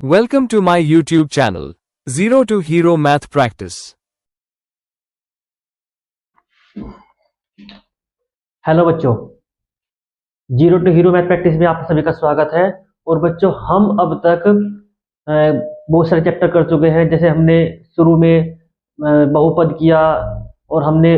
Welcome to my YouTube channel, Zero to Hero Math Practice. Hello बच्चों, zero to hero math practice में आप सभी का स्वागत है। और बच्चों, हम अब तक बहुत सारे चैप्टर कर चुके हैं। जैसे हमने शुरू में बहुपद किया, और हमने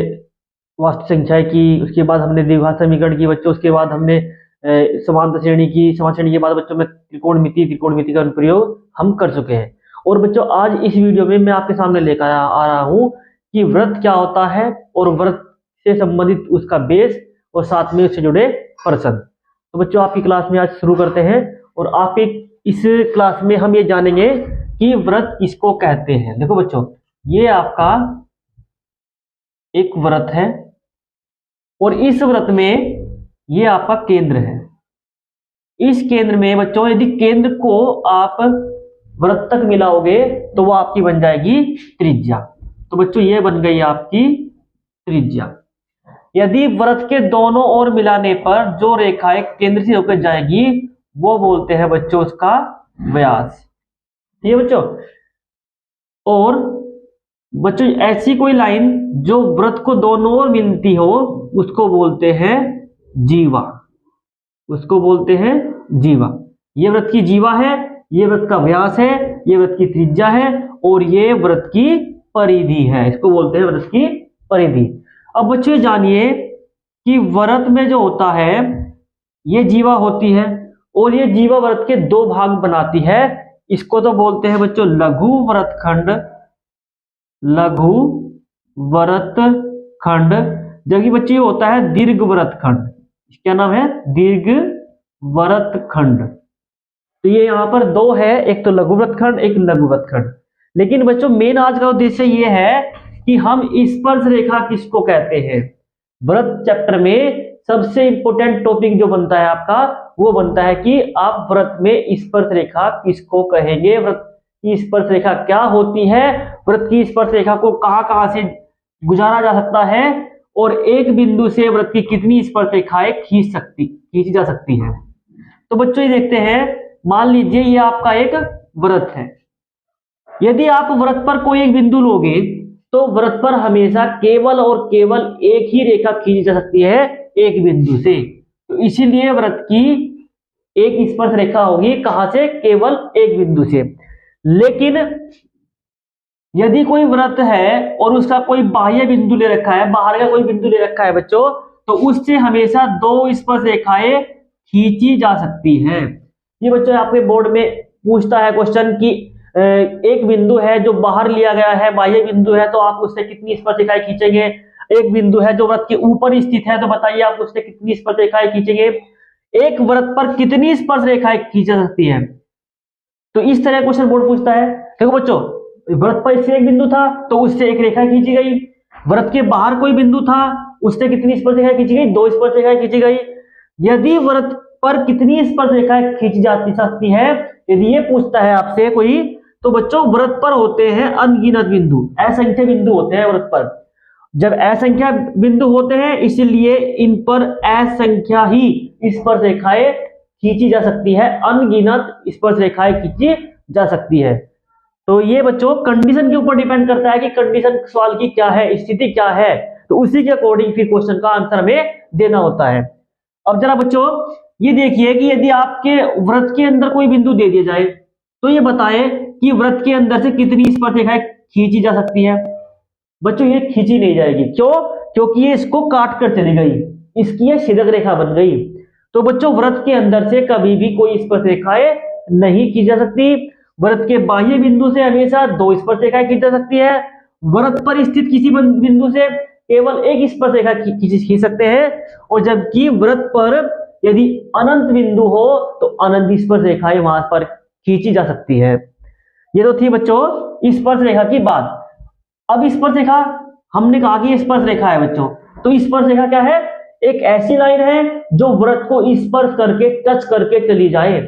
वास्तविक संख्या की, उसके बाद हमने द्विघात समीकरण की बच्चों, उसके बाद हमने समांतर श्रेणी की, समांतर श्रेणी के बाद बच्चों में त्रिकोणमिति का प्रयोग हम कर चुके हैं। और बच्चों, आज इस वीडियो में मैं आपके सामने लेकर आ रहा हूँ कि वृत्त क्या होता है और वृत्त से संबंधित उसका बेस और साथ में उससे जुड़े प्रश्न। तो बच्चों, आपकी क्लास में आज शुरू करते हैं। और आप इस क्लास में हम ये जानेंगे कि वृत्त किसको कहते हैं। देखो बच्चों, ये आपका एक वृत्त है और इस वृत्त में ये आपका केंद्र है। इस केंद्र में बच्चों, यदि केंद्र को आप वृत्त तक मिलाओगे तो वो आपकी बन जाएगी त्रिज्या। तो बच्चों, ये बन गई आपकी त्रिज्या। यदि वृत्त के दोनों ओर मिलाने पर जो रेखा एक केंद्र से होकर जाएगी वो बोलते हैं बच्चों उसका व्यास। ठीक है बच्चों। और बच्चों, ऐसी कोई लाइन जो वृत्त को दोनों ओर मिलती हो उसको बोलते हैं जीवा। उसको बोलते हैं जीवा। ये वृत्त की जीवा है, ये वृत्त का व्यास है, ये वृत्त की त्रिज्या है और ये वृत्त की परिधि है। इसको बोलते हैं वृत्त की परिधि। अब बच्चों जानिए कि वृत्त में जो होता है ये जीवा होती है और ये जीवा वृत्त के दो भाग बनाती है। इसको तो बोलते हैं बच्चों लघु वृत्तखंड, लघु वृत्तखंड। जबकि बच्चों ये होता है दीर्घ वृत्तखंड। क्या नाम है? दीर्घ वृत्तखंड। तो ये यहाँ पर दो है, एक तो लघु वृत्तखंड, एक लघु वृत्तखंड। लेकिन बच्चों, मेन आज का उद्देश्य ये है कि हम स्पर्श रेखा किसको कहते हैं। वृत्त चैप्टर में सबसे इंपॉर्टेंट टॉपिक जो बनता है आपका, वो बनता है कि आप वृत्त में स्पर्श रेखा किसको कहेंगे, वृत्त की स्पर्श रेखा क्या होती है, वृत्त की स्पर्श रेखा को कहां कहां से गुजारा जा सकता है और एक बिंदु से वृत्त की कितनी स्पर्श रेखाएं खींची जा सकती है। तो बच्चों ये देखते हैं। मान लीजिए ये आपका एक वृत्त है। यदि आप वृत्त पर कोई एक बिंदु लोगे तो वृत्त पर हमेशा केवल और केवल एक ही रेखा खींची जा सकती है एक बिंदु से। तो इसीलिए वृत्त की एक स्पर्श रेखा होगी कहां से? केवल एक बिंदु से। लेकिन यदि कोई वृत्त है और उसका कोई बाह्य बिंदु ले रखा है, बाहर का कोई बिंदु ले रखा है बच्चों, तो उससे हमेशा दो स्पर्श रेखाएं खींची जा सकती है। ये बच्चों आपके बोर्ड में पूछता है क्वेश्चन कि एक बिंदु है जो बाहर लिया गया है, बाह्य बिंदु है, तो आप उससे कितनी स्पर्श रेखाएं खींचेंगे। एक बिंदु है जो वृत्त के ऊपर स्थित है, तो बताइए आप उससे कितनी स्पर्श रेखाएं खींचेंगे। एक वृत्त पर कितनी स्पर्श रेखाएं खींची जा सकती है। तो इस तरह क्वेश्चन बोर्ड पूछता है। देखो बच्चों, वृत्त पर इससे एक बिंदु था तो उससे एक रेखा खींची गई। वृत्त के बाहर कोई बिंदु था, उससे कितनी स्पर्श रेखाएं खींची गई? दो स्पर्श रेखाएं खींची गई। यदि वृत्त पर कितनी स्पर्श रेखाएं खींची जाती सकती है, यदि ये पूछता है आपसे कोई, तो बच्चों वृत्त पर होते हैं अनगिनत बिंदु, असंख्य बिंदु होते हैं वृत्त पर। जब असंख्य बिंदु होते हैं इसलिए इन पर असंख्या ही स्पर्श रेखाएं खींची जा सकती है, अनगिनत स्पर्श रेखाएं खींची जा सकती है। तो ये बच्चों कंडीशन के ऊपर डिपेंड करता है कि कंडीशन सवाल की क्या है, स्थिति क्या है, तो उसी के अकॉर्डिंग फिर क्वेश्चन का आंसर हमें देना होता है। अब जरा बच्चों ये देखिए कि यदि आपके वृत्त के अंदर कोई बिंदु दे दिया जाए तो ये बताएं कि वृत्त के अंदर से कितनी स्पर्श रेखाएं खींची जा सकती है। बच्चों ये खींची नहीं जाएगी। क्यों? क्योंकि ये इसको काट कर चली गई, इसकी ये सीधक रेखा बन गई। तो बच्चों वृत्त के अंदर से कभी भी कोई स्पर्श रेखाएं नहीं खींची जा सकती। वृत्त के बाह्य बिंदु से हमेशा दो स्पर्श रेखाएं खींची जा सकती है। वृत्त पर स्थित किसी बिंदु से केवल एक स्पर्श रेखा खींच सकते हैं। और जबकि वृत्त पर यदि अनंत बिंदु हो तो अनंत स्पर्श रेखाएं वहां पर खींची जा सकती है। ये तो थी बच्चों स्पर्श रेखा की बात। अब स्पर्श रेखा हमने कहा कि स्पर्श रेखा है बच्चों, तो स्पर्श रेखा क्या है? एक ऐसी लाइन है जो वृत्त को स्पर्श करके, टच करके चली जाए,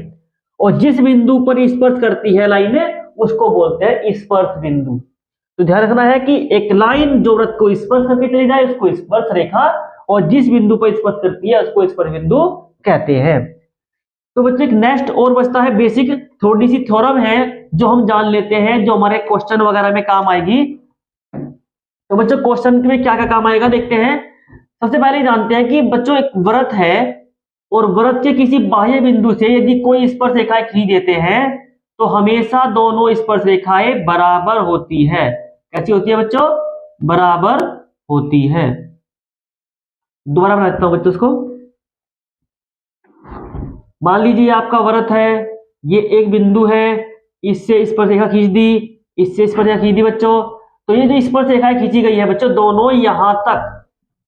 और जिस बिंदु पर स्पर्श करती है लाइन उसको बोलते हैं स्पर्श बिंदु। तो ध्यान रखना है कि एक लाइन जो वृत्त को स्पर्श करके चली जाए उसको स्पर्श रेखा, और जिस बिंदु पर स्पर्श करती है उसको स्पर्श बिंदु कहते हैं। तो बच्चों एक नेक्स्ट और बचता है बेसिक थोड़ी सी थ्योरम है जो हम जान लेते हैं, जो हमारे क्वेश्चन वगैरह में काम आएगी। तो बच्चों क्वेश्चन में क्या क्या काम आएगा देखते हैं। सबसे पहले जानते हैं कि बच्चों एक वृत्त है और वृत्त के किसी बाह्य बिंदु से यदि कोई स्पर्श रेखाएं खींच देते हैं तो हमेशा दोनों स्पर्श रेखाएं बराबर होती है। कैसी होती है बच्चों? बराबर होती है। दोबारा बना देता हूं बच्चों उसको। मान लीजिए आपका वृत्त है, ये एक बिंदु है, इससे स्पर्श रेखा खींच दी, इससे स्पर्श रेखा खींच दी बच्चों। तो ये जो स्पर्श रेखाएं खींची गई है बच्चों, दोनों यहां तक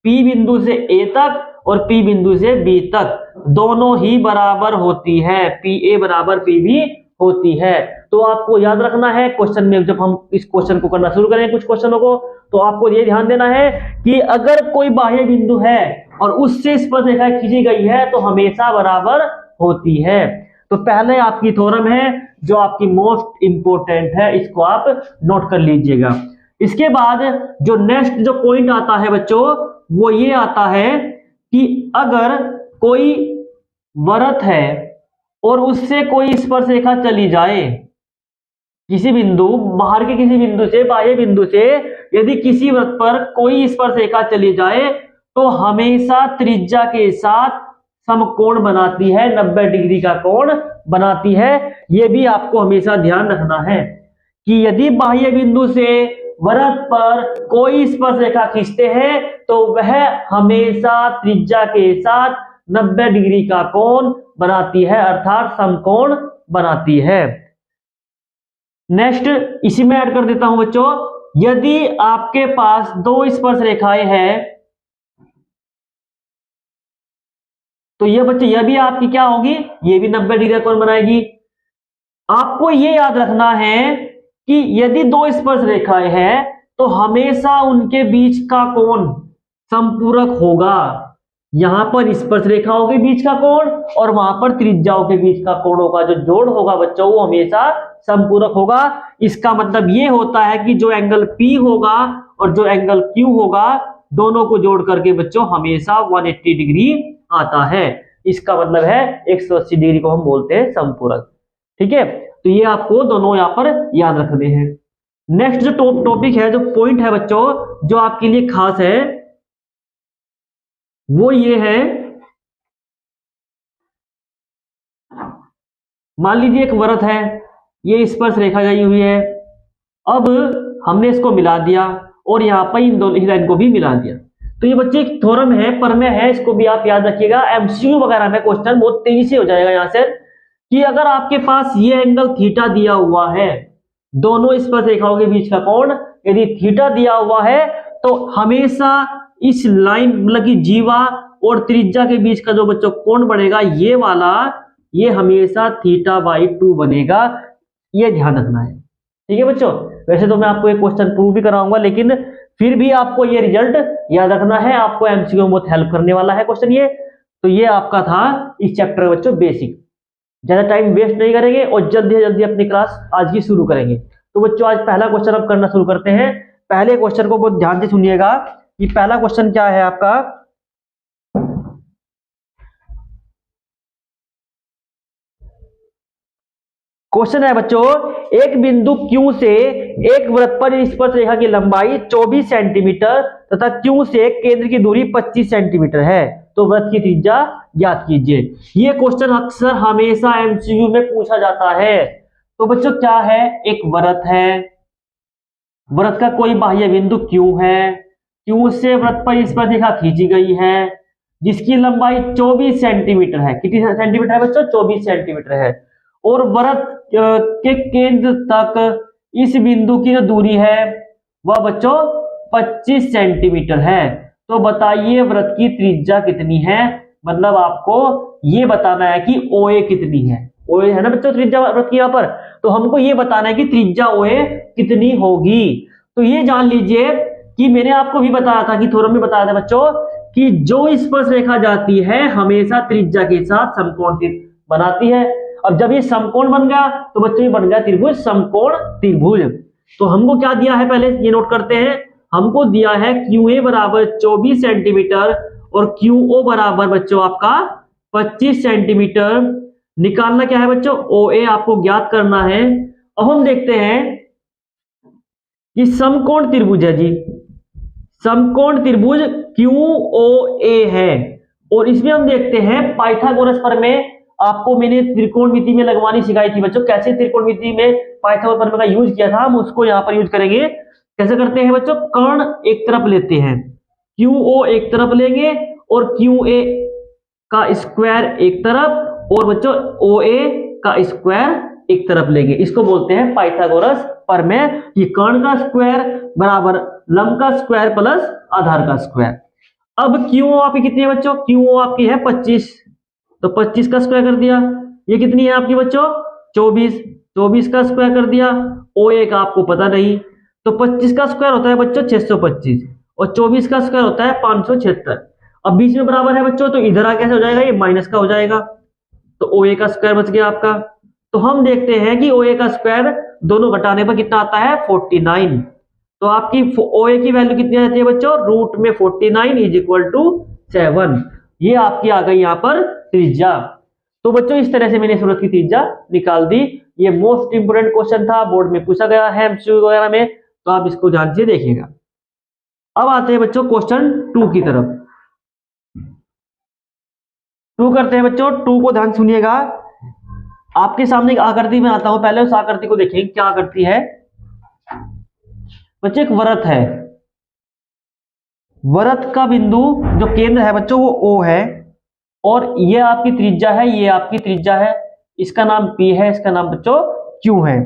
P बिंदु से A तक और P बिंदु से B तक दोनों ही बराबर होती है। PA बराबर PB होती है। तो आपको याद रखना है क्वेश्चन में, जब हम इस क्वेश्चन को करना शुरू करें कुछ क्वेश्चनों को, तो आपको ये ध्यान देना है कि अगर कोई बाह्य बिंदु है और उससे स्पर्श रेखाएं खींची गई है तो हमेशा बराबर होती है। तो पहले आपकी थ्योरम है जो आपकी मोस्ट इंपोर्टेंट है, इसको आप नोट कर लीजिएगा। इसके बाद जो नेक्स्ट जो पॉइंट आता है बच्चों, वो ये आता है कि अगर कोई वृत्त है और उससे कोई स्पर्श रेखा चली जाए, किसी बिंदु बाहर के किसी बिंदु से, बाह्य बिंदु से यदि किसी वृत्त पर कोई स्पर्श रेखा चली जाए तो हमेशा त्रिज्या के साथ समकोण बनाती है, 90 डिग्री का कोण बनाती है। यह भी आपको हमेशा ध्यान रखना है कि यदि बाह्य बिंदु से वृत्त पर कोई स्पर्श रेखा खींचते हैं तो वह हमेशा त्रिज्या के साथ 90 डिग्री का कोण बनाती है, अर्थात समकोण बनाती है। नेक्स्ट इसी में ऐड कर देता हूं बच्चों, यदि आपके पास दो स्पर्श रेखाएं हैं तो ये बच्चे यह भी आपकी क्या होगी, ये भी 90 डिग्री का कोण बनाएगी। आपको ये याद रखना है कि यदि दो स्पर्श रेखाएं हैं तो हमेशा उनके बीच का कोण समपूरक होगा। यहां पर स्पर्श रेखाओं के बीच का कोण और वहां पर त्रिज्याओं के बीच का कोण होगा, जो जोड़ होगा बच्चों वो हमेशा समपूरक होगा। इसका मतलब ये होता है कि जो एंगल P होगा और जो एंगल Q होगा, दोनों को जोड़ करके बच्चों हमेशा 180 डिग्री आता है। इसका मतलब है 180 डिग्री को हम बोलते हैं समपूरक। ठीक है, तो ये आपको दोनों यहां पर याद रखने हैं। नेक्स्ट जो टॉपिक है, जो पॉइंट है बच्चों जो आपके लिए खास है, वो ये है, मान लीजिए एक वृत्त है, ये स्पर्श रेखा गई हुई है, अब हमने इसको मिला दिया और यहां पर इन दोनों लाइन को भी मिला दिया। तो ये बच्चे एक थ्योरम है, प्रमेय है, इसको भी आप याद रखिएगा। एमसीक्यू वगैरह में क्वेश्चन बहुत तेजी से हो जाएगा यहां से, कि अगर आपके पास ये एंगल थीटा दिया हुआ है, दोनों स्पर्श रेखाओं के बीच का कोण यदि थीटा दिया हुआ है तो हमेशा इस लाइन मतलब कि जीवा और त्रिज्या के बीच का जो बच्चों कोण बढ़ेगा, ये वाला, ये हमेशा θ/2 बनेगा। ये ध्यान रखना है। ठीक है बच्चों, वैसे तो मैं आपको एक क्वेश्चन प्रूव भी कराऊंगा, लेकिन फिर भी आपको ये रिजल्ट याद रखना है। आपको एमसीक्यू में बहुत हेल्प करने वाला है क्वेश्चन ये। तो ये आपका था इस चैप्टर में बच्चों बेसिक। ज्यादा टाइम वेस्ट नहीं करेंगे और जल्दी से जल्दी अपनी क्लास आज की शुरू करेंगे। तो बच्चों आज पहला क्वेश्चन अब करना शुरू करते हैं। पहले क्वेश्चन को बहुत ध्यान से सुनिएगा कि पहला क्वेश्चन क्या है आपका। क्वेश्चन है बच्चों, एक बिंदु Q से एक वृत्त पर स्पर्श रेखा की लंबाई 24 सेंटीमीटर तथा Q से केंद्र की दूरी 25 सेंटीमीटर है, तो वृत्त की त्रिज्या ज्ञात कीजिए। ये क्वेश्चन अक्सर हमेशा एमसीक्यू में पूछा जाता है। तो बच्चों क्या है, एक वृत्त है, वृत्त का कोई बाह्य बिंदु Q है, Q से वृत्त पर स्पर्श रेखा खींची गई है जिसकी लंबाई 24 सेंटीमीटर है। कितनी सेंटीमीटर है बच्चों? 24 सेंटीमीटर है। और वृत्त के केंद्र तक इस बिंदु की जो दूरी है वह बच्चों 25 सेंटीमीटर है। तो बताइए वृत्त की त्रिज्या कितनी है। मतलब आपको ये बताना है कि OA कितनी है। OA है ना बच्चों त्रिज्या वृत्त की, यहां पर तो हमको ये बताना है कि त्रिज्या OA कितनी होगी। तो ये जान लीजिए कि मैंने आपको भी बताया था कि थ्योरम में बताया था बच्चों कि जो स्पर्श रेखा जाती है हमेशा त्रिज्या के साथ समकोण बनाती है। अब जब ये समकोण बन गया तो बच्चों ये बन गया त्रिभुज, समकोण त्रिभुज। तो हमको क्या दिया है पहले ये नोट करते हैं। हमको दिया है QA बराबर 24 सेंटीमीटर और QO बराबर बच्चों आपका 25 सेंटीमीटर। निकालना क्या है बच्चों, ओ ए आपको ज्ञात करना है। अब हम देखते हैं कि समकोण त्रिभुज है जी, समकोण त्रिभुज क्यू ओ ए है, और इसमें हम देखते हैं पाइथागोरस प्रमेय आपको मैंने त्रिकोणमिति में लगवानी सिखाई थी बच्चों। कैसे त्रिकोणमिति में पाइथागोरस प्रमेय का यूज किया था, हम उसको यहाँ पर यूज करेंगे। कैसे करते हैं बच्चों, कर्ण एक तरफ लेते हैं, क्यू ओ एक तरफ लेंगे और क्यू ए का स्क्वायर एक तरफ, और बच्चों ओ ए का स्क्वायर एक तरफ लेंगे। इसको बोलते हैं पाइथागोरस प्रमेय कि कर्ण का स्क्वायर बराबर लंब का स्क्वायर प्लस आधार का स्क्वायर। अब क्यू आपकी कितनी है बच्चों, क्यू आपकी है 25, तो 25 का स्क्वायर कर दिया। ये कितनी है आपकी बच्चों 24, 24 का स्क्वायर कर दिया। ओ ए का आपको पता नहीं, तो 25 का स्क्वायर होता है बच्चों 625 और 24 का स्क्वायर होता है 576। अब बीच में बराबर है बच्चों, तो इधर आ कैसे हो जाएगा, ये माइनस का हो जाएगा, तो ओ ए का स्क्वायर बच गया आपका। तो हम देखते हैं कि ओ ए का स्क्वायर दोनों घटाने पर कितना आता है 49। तो आपकी ओ ए की वैल्यू कितनी आती है बच्चों, रूट में 49 इज इक्वल टू 7। ये आपकी आ गई यहाँ पर त्रिज्या। तो बच्चों इस तरह से मैंने सूरज की त्रिज्या निकाल दी। ये मोस्ट इंपोर्टेंट क्वेश्चन था, बोर्ड में पूछा गया है एमसीक्यू वगैरह में, तो आप इसको ध्यान से देखिएगा। अब आते हैं बच्चों क्वेश्चन 2 की तरफ। 2 करते हैं बच्चों, 2 को ध्यान सुनिएगा। आपके सामने एक आकृति में आता हूं, पहले उस आकृति को देखें क्या आकृति है बच्चों। एक वृत्त है, वृत्त का बिंदु जो केंद्र है बच्चों वो O है, और ये आपकी त्रिज्या है, ये आपकी त्रिज्या है, इसका नाम P है, इसका नाम बच्चों Q है।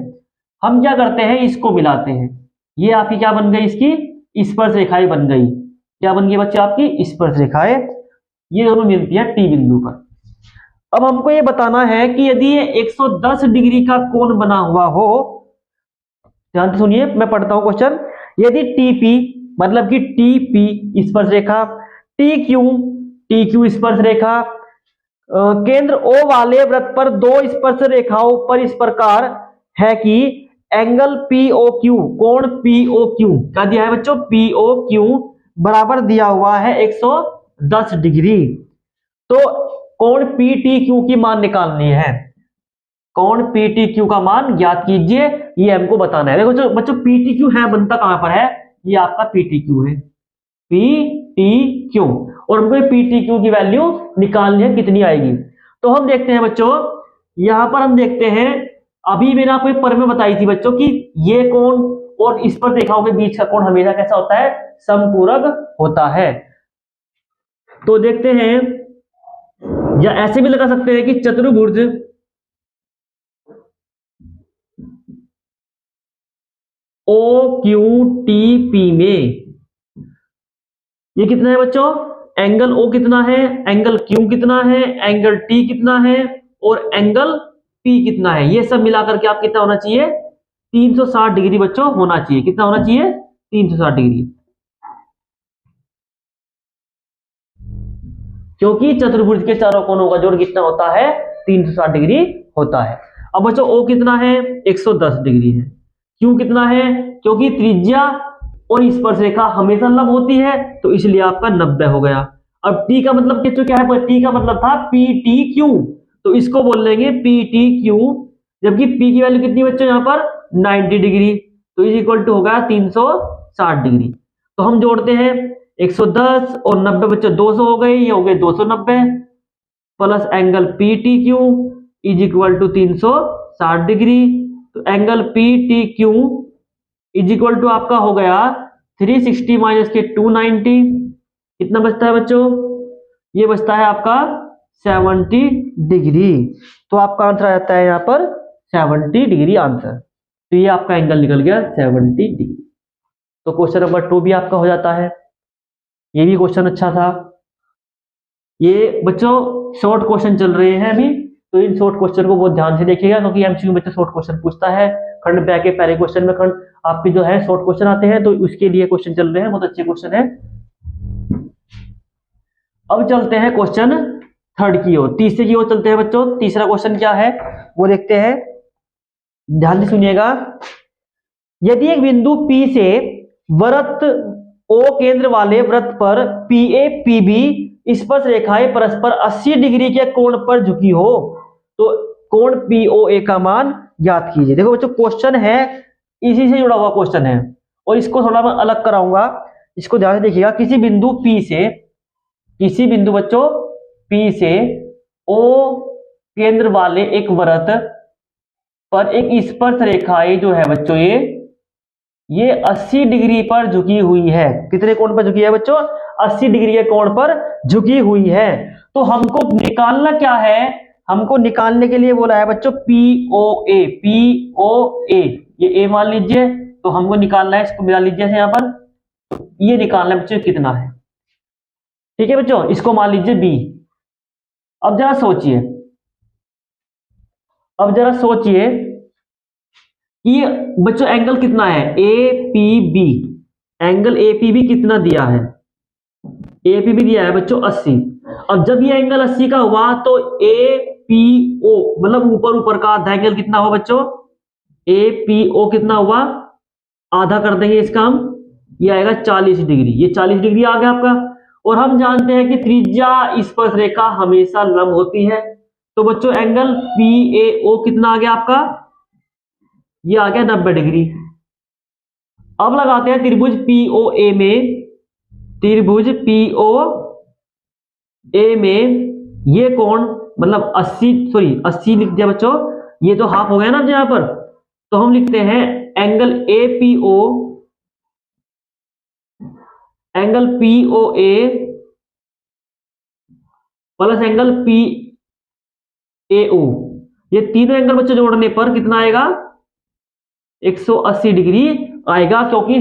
हम क्या करते हैं, इसको मिलाते हैं। ये आपकी क्या बन गई, इसकी स्पर्श रेखाएं बन गई। क्या बन गई बच्चों, आपकी स्पर्श रेखाएं, ये दोनों मिलती है T बिंदु पर। अब हमको ये बताना है कि यदि ये 110 डिग्री का कोण बना हुआ हो, ध्यान से सुनिए मैं पढ़ता हूं क्वेश्चन। यदि टीपी मतलब कि टीपी स्पर्श रेखा, टी क्यू स्पर्श रेखा, केंद्र O वाले वृत्त पर दो स्पर्श रेखाओं पर इस प्रकार है कि एंगल POQ, कोण POQ क्या दिया है बच्चों, POQ बराबर दिया हुआ है 110 डिग्री। तो कोण PTQ की मान निकालनी है, कोण PTQ का मान ज्ञात कीजिए, ये हमको बताना है। देखो बच्चों PTQ है बनता कहां पर है, ये आपका PTQ है, PTQ, और हमको PTQ की वैल्यू निकालनी है कितनी आएगी। तो हम देखते हैं बच्चों, यहां पर हम देखते हैं, अभी मैंने आपको एक प्रमेय बताई थी बच्चों कि ये कोण और इस पर रेखाओं के बीच का कोण हमेशा कैसा होता है, समपूरक होता है। तो देखते हैं, या ऐसे भी लगा सकते हैं कि चतुर्भुज OQTP में ये कितना है बच्चों, एंगल O कितना है, एंगल Q कितना है, एंगल T कितना है, और एंगल P कितना है, ये सब मिलाकर के आप कितना होना चाहिए, 360 डिग्री बच्चों होना चाहिए। कितना होना चाहिए, 360 डिग्री, क्योंकि चतुर्भुज के चारों कोनों का जोड़ कितना होता है, 360 डिग्री होता है। अब बच्चों O कितना है, 110 डिग्री है। Q कितना है, क्योंकि त्रिज्या और स्पर्श रेखा हमेशा लंब होती है, तो इसलिए आपका 90 हो गया। अब T का मतलब क्या है, T का मतलब था PTQ, तो इसको बोल लेंगे PTQ, जबकि P की वैल्यू कितनी बच्चों यहाँ पर 90 डिग्री, तो इज इक्वल टू होगा 360 डिग्री। तो हम जोड़ते हैं 110 और 90 बच्चों 200 हो गए, ये हो गए 290 plus angle PTQ is equal to 360 degree. तो angle PTQ is equal to आपका हो गया 360 माइनस के 290, कितना बचता है बच्चों, ये बचता है आपका 70 डिग्री। तो आपका आंसर आ जाता है यहाँ पर 70 डिग्री आंसर। तो ये आपका एंगल निकल गया 70 डिग्री। तो क्वेश्चन नंबर 2 भी आपका हो जाता है। ये भी क्वेश्चन अच्छा था। ये बच्चों शॉर्ट क्वेश्चन चल रहे हैं अभी, तो इन शॉर्ट क्वेश्चन को बहुत ध्यान से देखिएगा, क्योंकि एमसीक्यू में बच्चा शॉर्ट क्वेश्चन पूछता है। खंड पे के पहले क्वेश्चन में खंड आपके जो है शॉर्ट क्वेश्चन आते हैं, तो उसके लिए क्वेश्चन चल रहे हैं, बहुत अच्छे क्वेश्चन है। अब चलते हैं क्वेश्चन 3 की ओर, तीसरे की ओर चलते हैं बच्चों। तीसरा क्वेश्चन क्या है वो देखते हैं, ध्यान से सुनिएगा। यदि एक बिंदु P से वृत्त O केंद्र वाले वृत्त पर PA PB स्पर्श रेखाएं परस्पर 80 डिग्री के कोण पर झुकी हो, तो कोण पीओए का मान ज्ञात कीजिए। देखो बच्चों क्वेश्चन है, इसी से जुड़ा हुआ क्वेश्चन है और इसको थोड़ा मैं अलग कराऊंगा, इसको ध्यान से देखिएगा। किसी बिंदु P से, किसी बिंदु बच्चों P से O केंद्र वाले एक वृत्त पर एक स्पर्श रेखा जो है बच्चों ये 80 डिग्री पर झुकी हुई है। कितने कोण पर झुकी है बच्चों? 80 डिग्री के कोण पर झुकी हुई है। तो हमको निकालना क्या है? हमको निकालने के लिए बोला है बच्चों POA, POA ये A मान लीजिए, तो हमको निकालना है, इसको मिला लीजिए यहाँ पर, ये निकालना है बच्चों कितना है। ठीक है बच्चों, इसको मान लीजिए B। अब जरा सोचिए, अब जरा सोचिए ये बच्चों एंगल कितना है? APB, एंगल APB कितना दिया है? APB दिया है बच्चों 80। अब जब ये एंगल 80 का हुआ तो APO मतलब ऊपर ऊपर का आधा एंगल कितना हुआ बच्चों? APO कितना हुआ? आधा कर देंगे इसका हम, ये आएगा 40 डिग्री। ये 40 डिग्री आ गया आपका। और हम जानते हैं कि त्रिज्या स्पर्श रेखा हमेशा लंब होती है, तो बच्चों एंगल PAO कितना आ गया आपका? ये आ गया 90 डिग्री। अब लगाते हैं त्रिभुज POA में, त्रिभुज POA में ये कोण मतलब 80 लिख दिया बच्चों, ये तो हाफ हो गया ना यहां पर, तो हम लिखते हैं angle APO, angle POA plus angle PAO, ये तीनों एंगल बच्चों जोड़ने पर कितना आएगा? 180 डिग्री आएगा, क्योंकि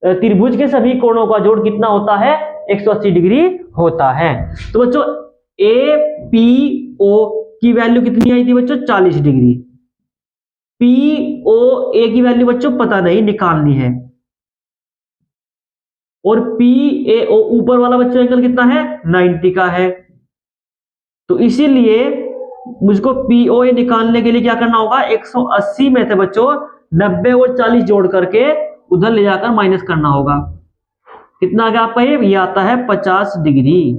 त्रिभुज के सभी कोणों का जोड़ कितना होता है? 180 डिग्री होता है। तो बच्चों APO की वैल्यू कितनी आई थी बच्चों? 40 डिग्री। POA की वैल्यू बच्चों पता नहीं, निकालनी है। और PAO ऊपर वाला बच्चों एंगल कितना है? 90 का है। तो इसीलिए मुझको POA निकालने के लिए क्या करना होगा? 180 में से बच्चों 90 और 40 जोड़ करके उधर ले जाकर माइनस करना होगा। कितना आ गया आपका? ये आता है 50 डिग्री।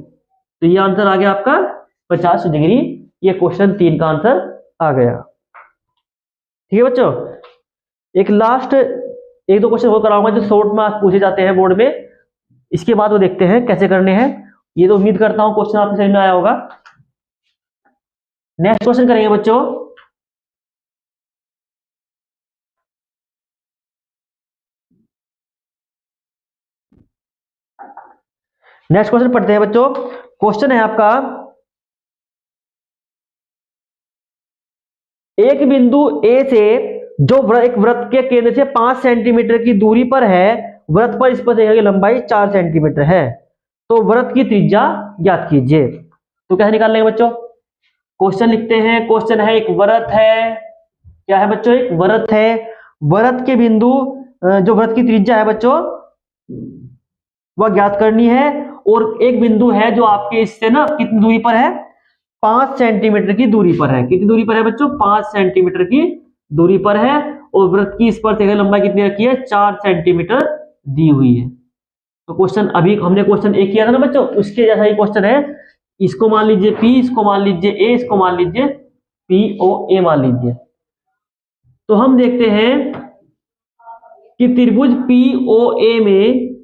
तो ये आंसर आ गया आपका 50 डिग्री। ये क्वेश्चन 3 का आंसर आ गया। ठीक है बच्चों, एक लास्ट 1-2 क्वेश्चन और कराऊंगा जो शॉर्ट में पूछे जाते हैं बोर्ड में, इसके बाद वो देखते हैं कैसे करने हैं। ये तो उम्मीद करता हूं क्वेश्चन आपको समझ में आया होगा। नेक्स्ट क्वेश्चन करेंगे बच्चों। नेक्स्ट क्वेश्चन पढ़ते हैं बच्चों। क्वेश्चन है आपका, एक बिंदु A से जो एक वृत्त के केंद्र से 5 सेंटीमीटर की दूरी पर है, वृत्त पर स्पर्श रेखा की लंबाई 4 सेंटीमीटर है, तो वृत्त की त्रिज्या ज्ञात कीजिए। तो कैसे निकाल लेंगे बच्चों? क्वेश्चन लिखते हैं। क्वेश्चन है एक वृत्त है, क्या है बच्चों? एक वृत्त है। वृत्त के बिंदु जो वृत्त की त्रिज्या है बच्चों वह ज्ञात करनी है, और एक बिंदु है जो आपके इससे ना कितनी दूरी पर है? 5 सेंटीमीटर की दूरी पर है। कितनी दूरी पर है बच्चों? 5 सेंटीमीटर की दूरी पर है, और वृत्त की स्पर्श रेखा लंबाई कितनी रखी है? 4 सेंटीमीटर दी हुई है। तो क्वेश्चन अभी हमने क्वेश्चन एक किया था ना बच्चों, उसके जैसा ही क्वेश्चन है। इसको मान लीजिए P, इसको मान लीजिए A, इसको मान लीजिए POA मान लीजिए। तो हम देखते हैं कि त्रिभुज POA में,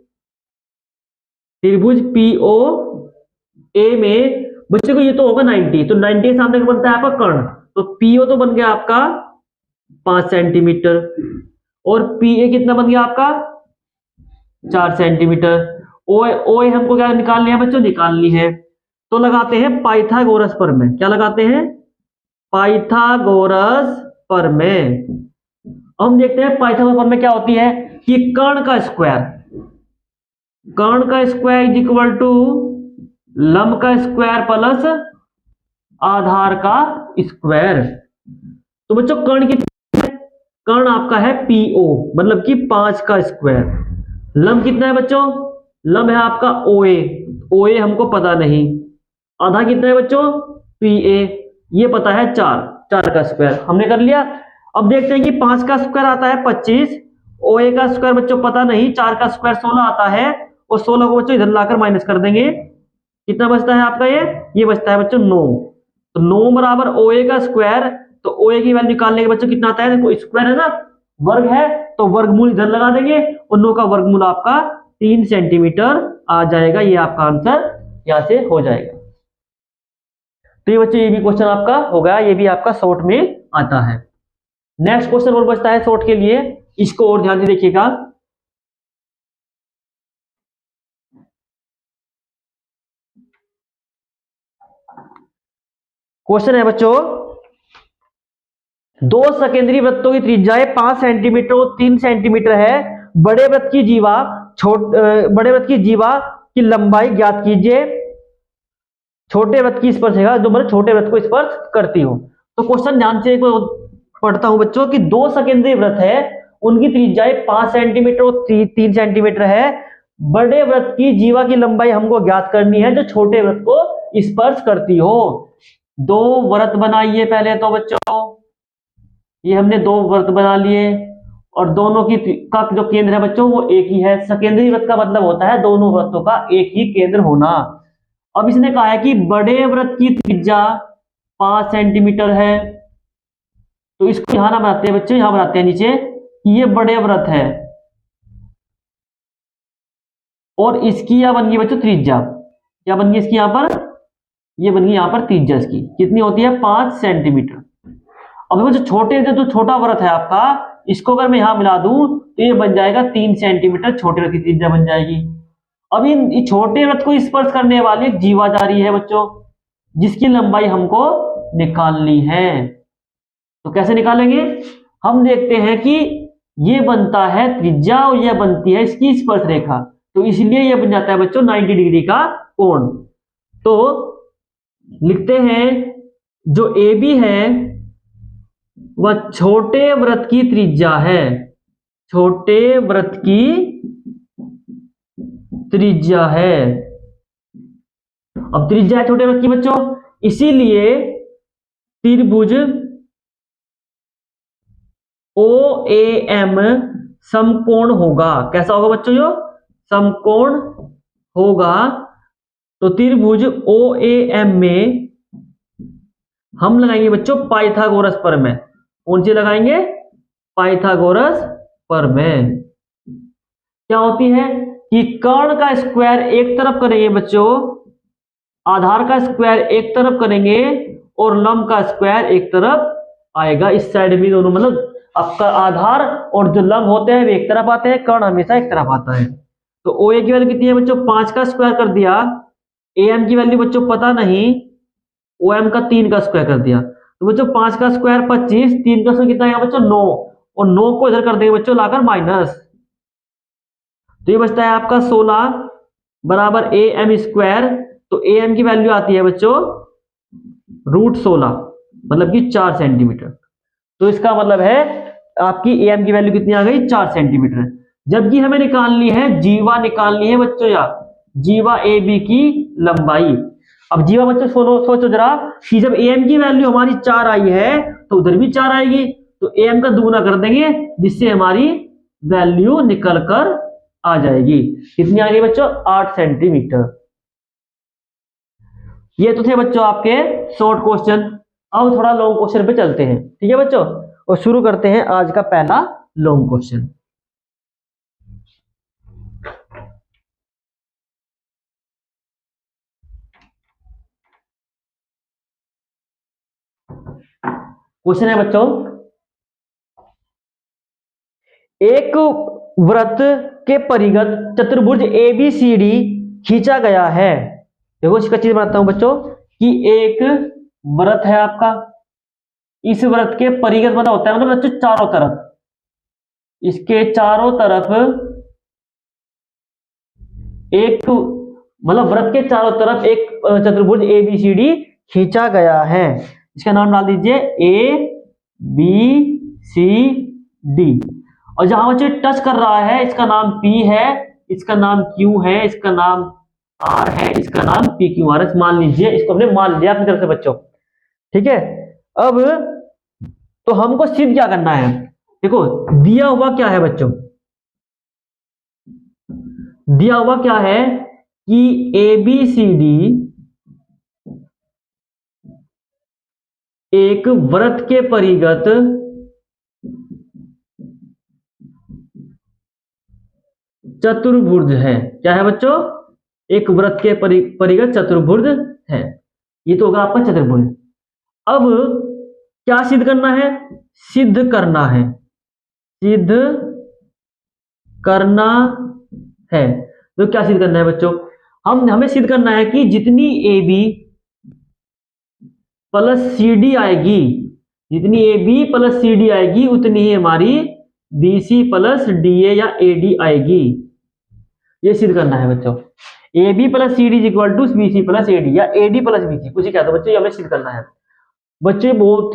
त्रिभुज POA में बच्चों को ये तो होगा 90, तो 90 के सामने बनता है आपका कर्ण, तो PO तो बन गया आपका 5 सेंटीमीटर, और PA कितना बन गया आपका? 4 सेंटीमीटर। OA हमको क्या निकालनी है बच्चों? निकालनी है। तो लगाते हैं पाइथागोरस प्रमेय। क्या लगाते हैं? पाइथागोरस प्रमेय। हम देखते हैं पाइथागोरस प्रमेय क्या होती है कि कर्ण का स्क्वायर, कर्ण का स्क्वायर इज इक्वल टू लंब का स्क्वायर प्लस आधार का स्क्वायर। तो बच्चों कर्ण कितना है? कर्ण आपका है PO मतलब कि 5 का स्क्वायर। लंब कितना है बच्चों? लंब है आपका OA, OA हमको पता नहीं। आधा कितना है बच्चों? PA, ये पता है 4 का स्क्वायर हमने कर लिया। अब देखते हैं कि 5 का स्क्वायर आता है 25, OA का स्क्वायर बच्चों पता नहीं, 4 का स्क्वायर 16 आता है, और 16 को बच्चों इधर लाकर माइनस कर देंगे। कितना बचता है आपका? ये बचता है बच्चों 9। तो 9 बराबर OA का स्क्वायर, तो OA की वैल्यू निकालने के बच्चों कितना आता है, देखो स्क्वायर है ना, वर्ग है, तो वर्गमूल इधर लगा देंगे और 9 का वर्गमूल आपका 3 सेंटीमीटर आ जाएगा। ये आपका आंसर यहां से हो जाएगा। तो ये बच्चों ये भी क्वेश्चन आपका हो गया, ये भी आपका शॉर्ट में आता है। नेक्स्ट क्वेश्चन और बचता है शॉर्ट के लिए, इसको और ध्यान से देखिएगा। क्वेश्चन है बच्चों, दो सकेंद्री वृत्तों की त्रिज्याएं 5 सेंटीमीटर और 3 सेंटीमीटर है। बड़े वृत्त की जीवा बड़े वृत्त की जीवा की लंबाई ज्ञात कीजिए। छोटे वृत्त की स्पर्श है जो मतलब छोटे वृत्त को स्पर्श करती हो। तो क्वेश्चन ध्यान से एक पढ़ता हूं बच्चों कि दो सकेंद्री वृत्त है, उनकी त्रिज्याएं 5 सेंटीमीटर और 3 सेंटीमीटर है। बड़े वृत्त की जीवा की लंबाई हमको ज्ञात करनी है जो छोटे वृत्त को स्पर्श करती हो। दो वृत्त बनाइए पहले तो बच्चों, ये हमने दो वृत्त बना लिए और दोनों की का जो केंद्र है बच्चों वो एक ही है। सकेंद्री वृत्त का मतलब होता है दोनों वृत्तों का एक ही केंद्र होना। अब इसने कहा है कि बड़े वृत्त की त्रिज्या 5 सेंटीमीटर है, तो इसको यहां ना बनाते हैं बच्चे, यहां बनाते हैं नीचे कि ये बड़े वृत्त है और इसकी यह बन गई बच्चों त्रिज्या। क्या बन गई इसकी यहां पर, ये बन गई यहां पर त्रिज्या इसकी कितनी होती है 5 सेंटीमीटर। अब देखो जो छोटा वृत्त है आपका, इसको अगर मैं यहां मिला दूं तो ये बन जाएगा 3 सेंटीमीटर, छोटे वृत्त की त्रिज्या बन जाएगी। अब इन छोटे वृत्त को स्पर्श करने वाली एक जीवा जा रही है बच्चों, जिसकी लंबाई हमको निकालनी है। तो कैसे निकालेंगे, हम देखते हैं कि ये बनता है त्रिज्या और यह बनती है इसकी स्पर्श रेखा, तो इसलिए यह बन जाता है बच्चों 90 डिग्री का कोण। तो लिखते हैं जो AB है वह छोटे वृत्त की त्रिज्या है, छोटे वृत्त की त्रिज्या है। अब त्रिज्या है छोटे वृत्त की बच्चों, इसीलिए त्रिभुज OAM समकोण होगा। कैसा होगा बच्चों, यो समकोण होगा। तो त्रिभुज OAM में हम लगाएंगे बच्चों पाइथागोरस प्रमेय। कौन सी लगाएंगे, पाइथागोरस प्रमेय। क्या होती है कि कर्ण का स्क्वायर एक तरफ करेंगे बच्चों, आधार का स्क्वायर एक तरफ करेंगे और लंब का स्क्वायर एक तरफ आएगा। इस साइड में दोनों मतलब आपका आधार और जो लंब होते हैं वे एक तरफ आते हैं, कर्ण हमेशा एक तरफ आता है। तो OA की वैल्यू कितनी है बच्चों, 5 का स्क्वायर कर दिया। AM की वैल्यू बच्चों पता नहीं, OM का 3 का स्क्वायर कर दिया। तो बच्चों 5 का स्क्वायर 25, 3 का स्क्वायर कितना है बच्चों 9, और 9 को इधर कर देंगे बच्चों लाकर माइनस, तो ये बचता है आपका 16 बराबर AM स्क्वायर। तो AM की वैल्यू आती है बच्चों √16 मतलब कि 4 सेंटीमीटर। तो इसका मतलब है आपकी AM की वैल्यू कितनी आ गई 4 सेंटीमीटर। जबकि हमें निकालनी है जीवा, निकालनी है बच्चों या जीवा AB की लंबाई। अब जीवा बच्चों सोचो जरा कि जब AM की वैल्यू हमारी 4 आई है तो उधर भी 4 आएगी, तो AM का दुगुना कर देंगे जिससे हमारी वैल्यू निकल कर आ जाएगी। कितनी आ गई बच्चों 8 सेंटीमीटर। ये तो थे बच्चों आपके शॉर्ट क्वेश्चन। अब थोड़ा लॉन्ग क्वेश्चन पे चलते हैं, ठीक है बच्चों, और शुरू करते हैं आज का पहला लॉन्ग क्वेश्चन। क्वेश्चन है बच्चों, एक वृत्त के परिगत चतुर्भुज ABCD खींचा गया है। देखो इसका चीज बनाता हूं बच्चों कि एक वृत्त है आपका, इस वृत्त के परिगत बना होता है मतलब बच्चों चारों तरफ, इसके चारों तरफ एक मतलब वृत्त के चारों तरफ एक चतुर्भुज ABCD खींचा गया है। इसका नाम डाल दीजिए ABCD, और जहां बच्चे टच कर रहा है इसका नाम P है, इसका नाम Q है, इसका नाम R है, इसका नाम PQR मान लीजिए, इसको हमने मान लिया अपनी तरफ से बच्चों, ठीक है। अब तो हमको सिद्ध क्या करना है, देखो दिया हुआ क्या है बच्चों, दिया हुआ क्या है कि ABCD एक वृत्त के परिगत चतुर्भुज है। क्या है बच्चों? एक वृत्त के परिगत चतुर्भुज है। ये तो होगा आपका चतुर्भुज। अब क्या सिद्ध करना है? सिद्ध करना है, सिद्ध करना है। तो क्या सिद्ध करना है बच्चों? हमें सिद्ध करना है कि जितनी A B plus C D आएगी, जितनी A B plus C D आएगी उतनी ही हमारी B C plus D A या ए डी आएगी। ये सिद्ध करना है बच्चों। A B plus C D is equal to B C plus A D या A D plus B C, कुछ ही कहते हैं बच्चों, ये हमें सिद्ध करना है। बच्चे बहुत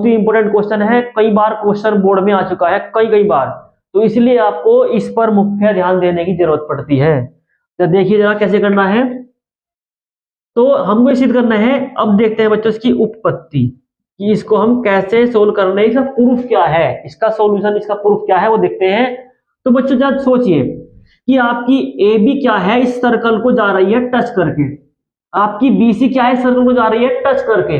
ही इंपॉर्टेंट क्वेश्चन है, कई बार क्वेश्चन बोर्ड में आ चुका है, कई बार, तो इसलिए आपको इस पर मुख्य ध्यान देने की जरूरत पड़ती है। तो देखिए जरा कैसे करना है। तो हमको सिद्ध करना है। अब देखते हैं बच्चों इसकी उत्पत्ति, कि इसको हम कैसे सोल्व करने, इसका प्रूफ क्या है, इसका सॉल्यूशन, इसका प्रूफ क्या है वो देखते हैं। तो बच्चों जरा सोचिए कि आपकी ए बी क्या है, इस सर्कल को जा रही है टच करके, आपकी बी सी क्या है, इस सर्कल को जा रही है टच करके,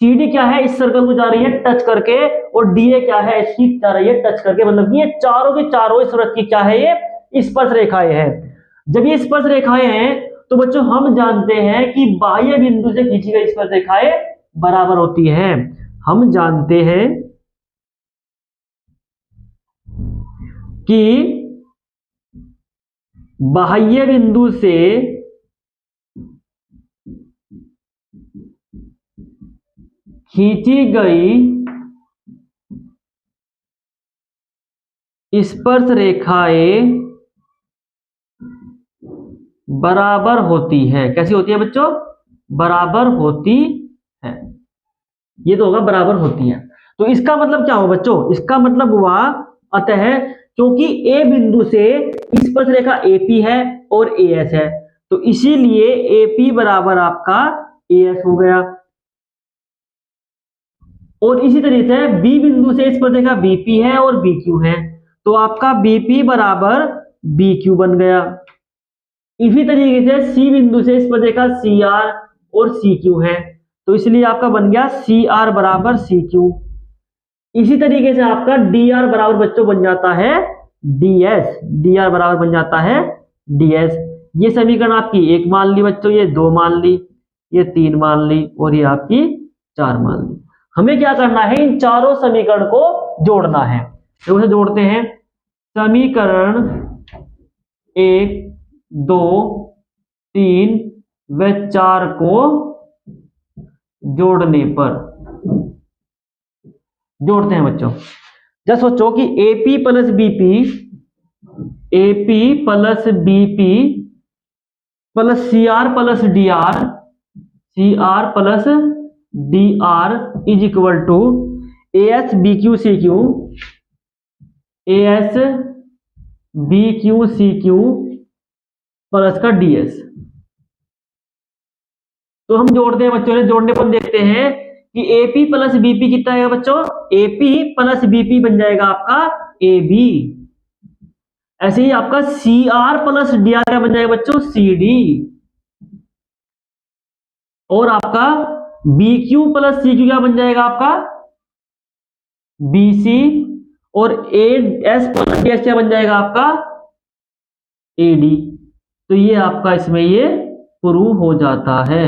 सी डी क्या है, इस सर्कल को जा रही है टच करके, और डी ए क्या है, इसकी जा रही है टच करके। मतलब ये चारों की चारों इस वृत्त की क्या है, ये स्पर्श रेखाएं हैं। जब ये स्पर्श रेखाएं हैं तो बच्चों हम जानते हैं कि बाह्य बिंदु से खींची गई स्पर्श रेखाएं बराबर होती हैं। हम जानते हैं कि बाह्य बिंदु से खींची गई स्पर्श रेखाएं बराबर होती है। कैसी होती है बच्चों? बराबर होती है। ये तो होगा बराबर होती है। तो इसका मतलब क्या हुआ बच्चों? इसका मतलब हुआ अतः क्योंकि ए बिंदु से स्पर्श रेखा एपी है और एएस है, तो इसीलिए एपी बराबर आपका एएस हो गया। और इसी तरीके से बी बिंदु से स्पर्श रेखा बीपी है और बीक्यू है, तो आपका बीपी बराबर बीक्यू बन गया। इसी तरीके से सी बिंदु से स्पर्श रेखा सी आर और सी क्यू है, तो इसलिए आपका बन गया सी आर बराबर सी क्यू। इसी तरीके से आपका डी आर बराबर बच्चों बन जाता है डीएस, डी आर बराबर बन जाता है डीएस। ये समीकरण आपकी एक मान ली बच्चों, ये दो मान ली, ये तीन मान ली, और ये आपकी चार मान ली। हमें क्या करना है? इन चारों समीकरण को जोड़ना है। तो उसे जोड़ते हैं। समीकरण 1, 2, 3 व 4 को जोड़ने पर जोड़ते हैं बच्चों। जब सोचो कि AP plus BP, AP plus BP plus C R plus D R, C R plus D R is equal to A S B Q C Q, A S B Q C Q plus का DS. तो हम जोड़ते हैं बच्चों, ने जोड़ने पर देखते हैं कि एपी प्लस बीपी कितना है बच्चों? एपी प्लस बीपी बन जाएगा आपका ए बी। ऐसे ही आपका C R plus D R क्या बन जाएगा बच्चों? C D. और आपका B Q plus C Q क्या बन जाएगा आपका? B C. और A S plus D S क्या बन जाएगा आपका? A D. तो ये आपका इसमें ये प्रूव हो जाता है।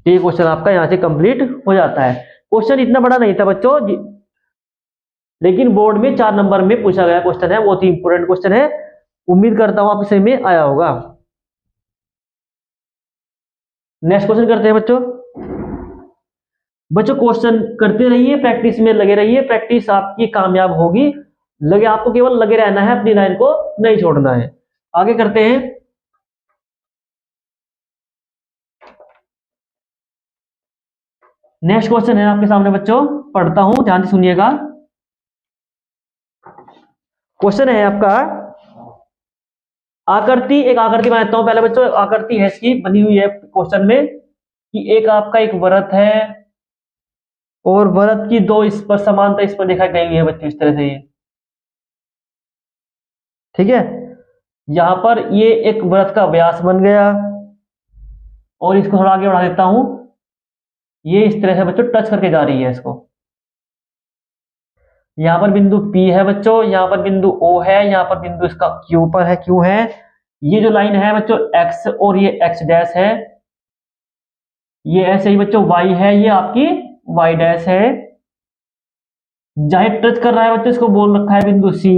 ये क्वेश्चन आपका यहां से कंप्लीट हो जाता है। क्वेश्चन इतना बड़ा नहीं था बच्चों, लेकिन बोर्ड में 4 नंबर में पूछा गया क्वेश्चन है, बहुत ही इंपोर्टेंट क्वेश्चन है। उम्मीद करता हूं आपके समझ में आया होगा। नेक्स्ट क्वेश्चन करते हैं बच्चों। बच्चों क्वेश्चन करते रहिए, प्रैक्टिस में लगे रहिए, प्रैक्टिस आपकी कामयाब होगी। लगे आपको केवल लगे रहना है, अपनी लाइन को नहीं छोड़ना है। आगे करते हैं। नेक्स्ट क्वेश्चन है आपके सामने बच्चों, पढ़ता हूं, ध्यान से सुनिएगा। क्वेश्चन है आपका आकृति, एक आकृति बनाता हूं पहले बच्चों। आकृति है इसकी बनी हुई है क्वेश्चन में कि एक आपका एक वृत्त है और वृत्त की दो इस पर समानता इस पर दिखाई गई हुई है बच्चों, इस तरह से ये, ठीक है। यहां पर ये एक वृत्त का व्यास बन गया, और इसको थोड़ा आगे बढ़ा देता हूं। ये इस तरह से बच्चों टच करके जा रही है इसको। यहाँ पर बिंदु P है बच्चों, यहाँ पर बिंदु O है, यहाँ पर बिंदु इसका Q पर है, Q है। ये जो लाइन है बच्चों X और ये X डैश है, ये ऐसे ही बच्चों Y है, ये आपकी Y डैश है। जहां टच कर रहा है बच्चों इसको बोल रखा है बिंदु C,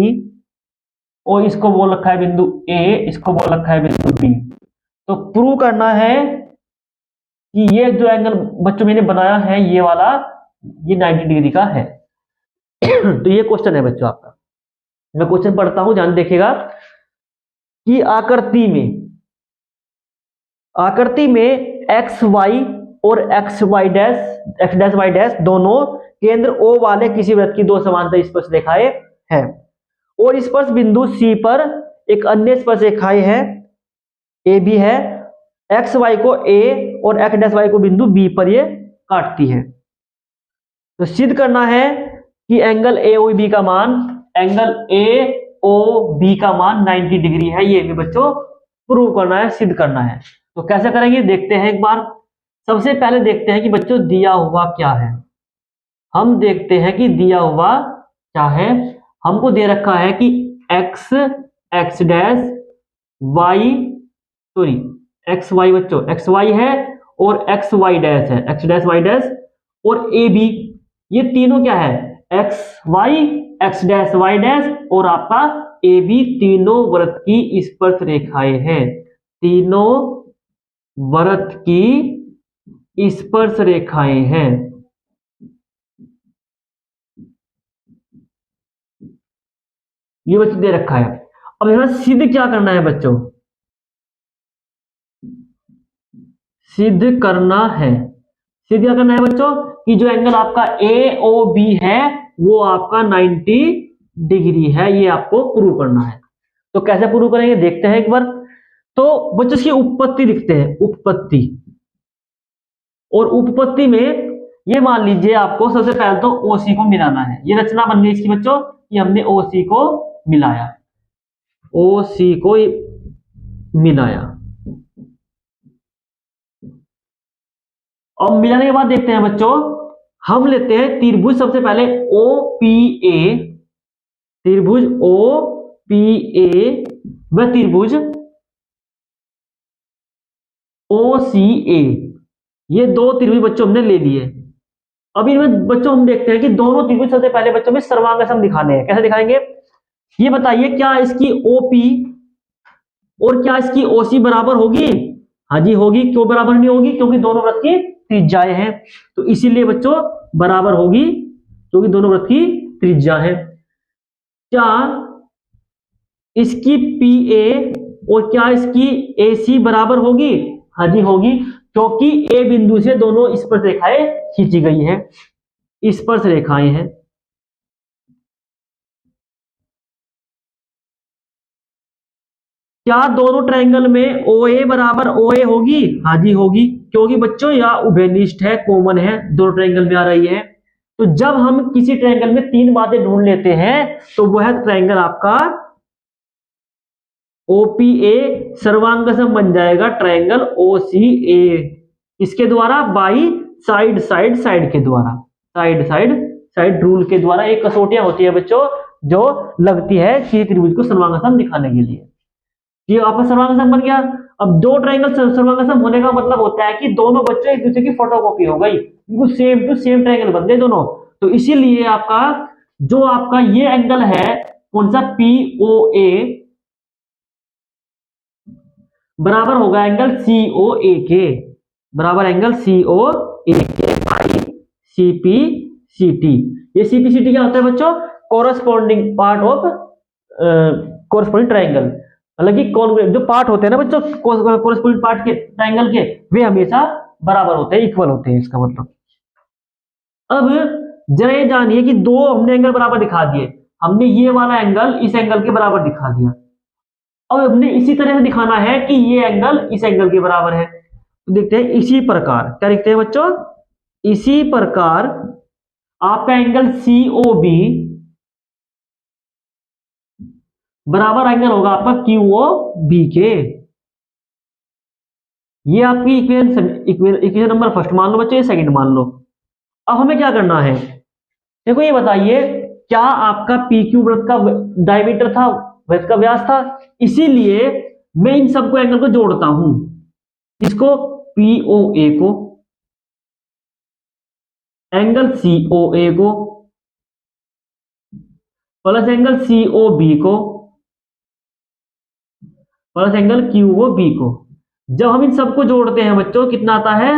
और इसको बोल रखा है बिंदु A, इसको बोल रखा है बिंदु B। तो प्रूव करना है कि ये जो एंगल बच्चों मैंने बनाया है ये वाला, ये 90 डिग्री का है। तो ये क्वेश्चन है बच्चों आपका। मैं क्वेश्चन पढ़ता हूं, ध्यान देखिएगा कि आकृति में एक्स वाई और एक्स डैश वाई डैश दोनों केंद्र O वाले किसी वृत्त की दो समांतर स्पर्श रेखाएं हैं, और स्पर्श बिंदु C पर एक अन्य स्पर्श रेखाएं है ए बी है। एक्स वाई को A और एक्स डैश वाई को बिंदु B पर ये काटती है। तो सिद्ध करना है कि एंगल AOB का मान 90 डिग्री है। ये भी बच्चों प्रूव करना है, सिद्ध करना है। तो कैसे करेंगे देखते हैं एक बार। सबसे पहले देखते हैं कि बच्चों दिया हुआ क्या है। हम देखते हैं कि दिया हुआ क्या है। हमको दे रखा है कि X dash Y, sorry X Y बच्चों, एक्स वाई है और एक्स वाई डैश है, एक्स डैश वाई डैश और ए बी, ये तीनों क्या है, X Y X dash Y dash और आपका ए बी, तीनों वृत्त की स्पर्श रेखाएं हैं। तीनों वृत्त की स्पर्श रेखाएं हैं। ये बच्चों दे रखा है। अब यहां सिद्ध क्या करना है बच्चों, सिद्ध करना है, सिद्ध क्या करना है बच्चों कि जो एंगल आपका AOB है वो आपका 90 डिग्री है। ये आपको प्रूव करना है। तो कैसे प्रूव करेंगे देखते हैं एक बार। तो बच्चों इसकी उपपत्ति लिखते हैं, उपपत्ति। और उपपत्ति में ये मान लीजिए आपको सबसे पहले तो OC को मिलाना है। ये रचना बन गई इसकी बच्चों कि हमने OC को मिलाया, OC को मिलाया। अब मिलाने के बाद देखते हैं बच्चों, हम लेते हैं त्रिभुज सबसे पहले OPA, त्रिभुज OPA व त्रिभुज OCA। ये दो त्रिभुज बच्चों हमने ले लिए। अब इनमें बच्चों हम देखते हैं कि दोनों त्रिभुज सबसे पहले बच्चों में सर्वांग सम दिखाने हैं। कैसे दिखाएंगे ये बताइए, क्या इसकी OP और क्या इसकी OC बराबर होगी? हाँ जी होगी। क्यों बराबर नहीं होगी? क्योंकि दोनों वृत्त की त्रिज्याएं हैं, तो इसीलिए बच्चों बराबर होगी, क्योंकि दोनों वृत्त की त्रिज्या है। क्या इसकी PA और क्या इसकी AC बराबर होगी? हाँ जी होगी, क्योंकि A बिंदु से दोनों स्पर्श रेखाएं खींची गई हैं, स्पर्श रेखाएं हैं। क्या दोनों ट्रायंगल में OA बराबर OA होगी? हाँ जी होगी, क्योंकि बच्चों यह उभयनिष्ठ है, कॉमन है, दोनों ट्रायंगल में आ रही है। तो जब हम किसी ट्रायंगल में तीन बातें ढूंढ लेते हैं तो वह ट्रायंगल आपका OPA सर्वांगसम बन जाएगा ट्रायंगल OCA। इसके द्वारा बाई साइड साइड साइड के द्वारा, साइड साइड साइड रूल के द्वारा। एक कसौटियां होती है बच्चों जो लगती है किसी त्रिभुज को सर्वांगसम दिखाने के लिए। ये आपका सर्वांगसम बन गया। अब दो ट्रायंगल सर्वांगसम होने का मतलब होता है कि दोनों बच्चों एक दूसरे की फोटोकॉपी हो गई, बिल्कुल सेम टू सेम ट्रायंगल बन गए दोनों। तो इसीलिए आपका जो आपका ये एंगल है कौन सा, POA बराबर होगा एंगल COA के, बराबर एंगल COA के बाई CPCT। ये CPCT क्या होता है बच्चों? Corresponding part of corresponding triangle. मतलब कि जो पार्ट होते हैं ना बच्चों कोरस्पॉन्डिंग पार्ट के ट्रायंगल के, वे हमेशा बराबर होते हैं, इक्वल होते हैं, इसका मतलब। अब जरा ये जानिए कि दो हमने एंगल बराबर दिखा दिए, हमने ये वाला एंगल इस एंगल के बराबर दिखा दिया। अब हमने इसी तरह से दिखाना है कि ये एंगल इस एंगल के बराबर है। तो देखते हैं इसी प्रकार क्या लिखते हैं बच्चों, इसी प्रकार आपका एंगल COB बराबर एंगल होगा आपका QOB के। ये आपकी इक्वेशन नंबर फर्स्ट मान लो बच्चों, ये सेकंड मान लो। अब हमें क्या करना है, देखो ये बताइए, क्या आपका पी क्यू वृत्त का डायमीटर था, वृत्त का व्यास था, इसीलिए मैं इन सबको एंगल को जोड़ता हूं, इसको पीओए को, एंगल सीओए को, प्लस एंगल सीओबी को, प्लस एंगल क्यूओबी को। जब हम इन सबको जोड़ते हैं बच्चों, कितना आता है,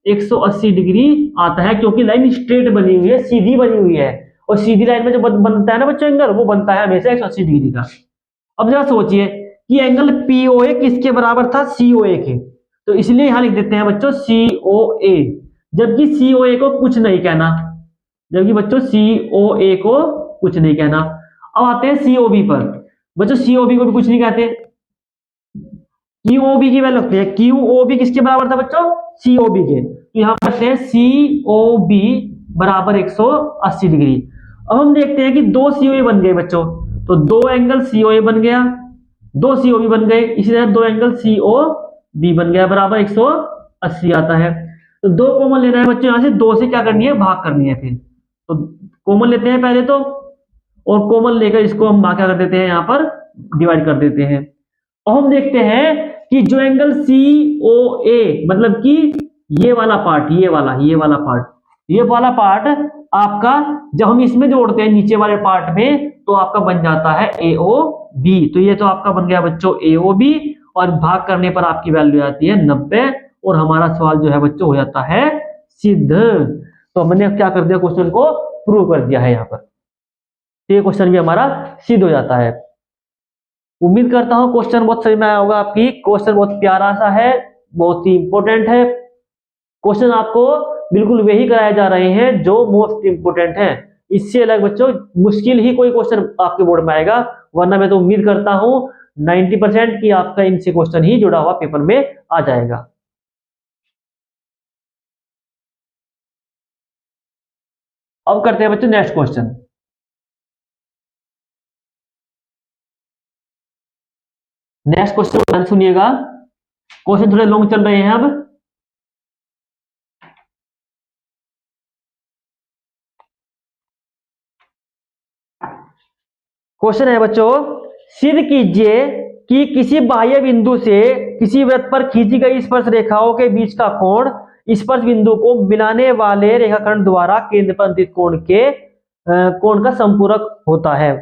180 डिग्री आता है, क्योंकि लाइन स्ट्रेट बनी हुई है, सीधी बनी हुई है, और सीधी लाइन में जो बनता है ना बच्चों एंगल, वो बनता है हमेशा 180 डिग्री का। अब जरा सोचिए कि एंगल पीओए किसके बराबर था, सीओए के, तो इसलिए यहां लिख देते हैं बच्चों सीओए, जबकि सीओए को कुछ नहीं कहना, जबकि बच्चों सीओए को कुछ नहीं कहना। अब आते हैं सीओबी पर, बच्चों सीओबी को भी कुछ नहीं कहते, क्यूओबी की वैल्यू रखते हैं, क्यूओबी किसके बराबर था बच्चों, सीओबी के, तो यहां पर रखते हैं सीओबी बराबर 180 डिग्री। अब हम देखते हैं कि दो सीओए बन गए बच्चों, तो दो एंगल सीओए बन गया, दो सीओबी बन गए, इसी तरह दो एंगल सीओबी बन गया, बराबर 180 आता है। तो दो कॉमन लेना है बच्चों, यहां से दो से क्या करनी है, भाग करनी है। फिर तो कॉमन लेते हैं पहले तो, और कॉमन लेकर इसको हम क्या कर देते हैं, यहां पर डिवाइड कर देते हैं। और हम देखते हैं कि जो एंगल सी ओ ए, मतलब कि ये वाला पार्ट, ये वाला पार्ट आपका, जब हम इसमें जोड़ते हैं नीचे वाले पार्ट में, तो आपका बन जाता है ए ओ बी। तो ये तो आपका बन गया बच्चों ए ओ बी, और भाग करने पर आपकी वैल्यू आती है 90, और हमारा सवाल जो है बच्चों हो जाता है सिद्ध। तो हमने क्या कर दिया, क्वेश्चन को प्रूव कर दिया है यहाँ पर, तो ये क्वेश्चन भी हमारा सिद्ध हो जाता है। उम्मीद करता हूं क्वेश्चन बहुत समझ में आया होगा आपकी। क्वेश्चन बहुत प्यारा सा है, बहुत ही इंपॉर्टेंट है। क्वेश्चन आपको बिल्कुल वही कराए जा रहे हैं जो मोस्ट इंपोर्टेंट है, इससे अलग बच्चों मुश्किल ही कोई क्वेश्चन आपके बोर्ड में आएगा, वरना मैं तो उम्मीद करता हूं 90% की आपका इनसे क्वेश्चन ही जुड़ा हुआ पेपर में आ जाएगा। अब करते हैं बच्चों नेक्स्ट क्वेश्चन। नेक्स्ट क्वेश्चन ध्यान सुनिएगा, क्वेश्चन थोड़े लॉन्ग चल रहे हैं। अब क्वेश्चन है बच्चों, सिद्ध कीजिए कि किसी बाह्य बिंदु से किसी वृत्त पर खींची गई स्पर्श रेखाओं के बीच का कोण स्पर्श बिंदु को मिलाने वाले रेखाखंड द्वारा केंद्र पर अंतित कोण का संपूरक होता है।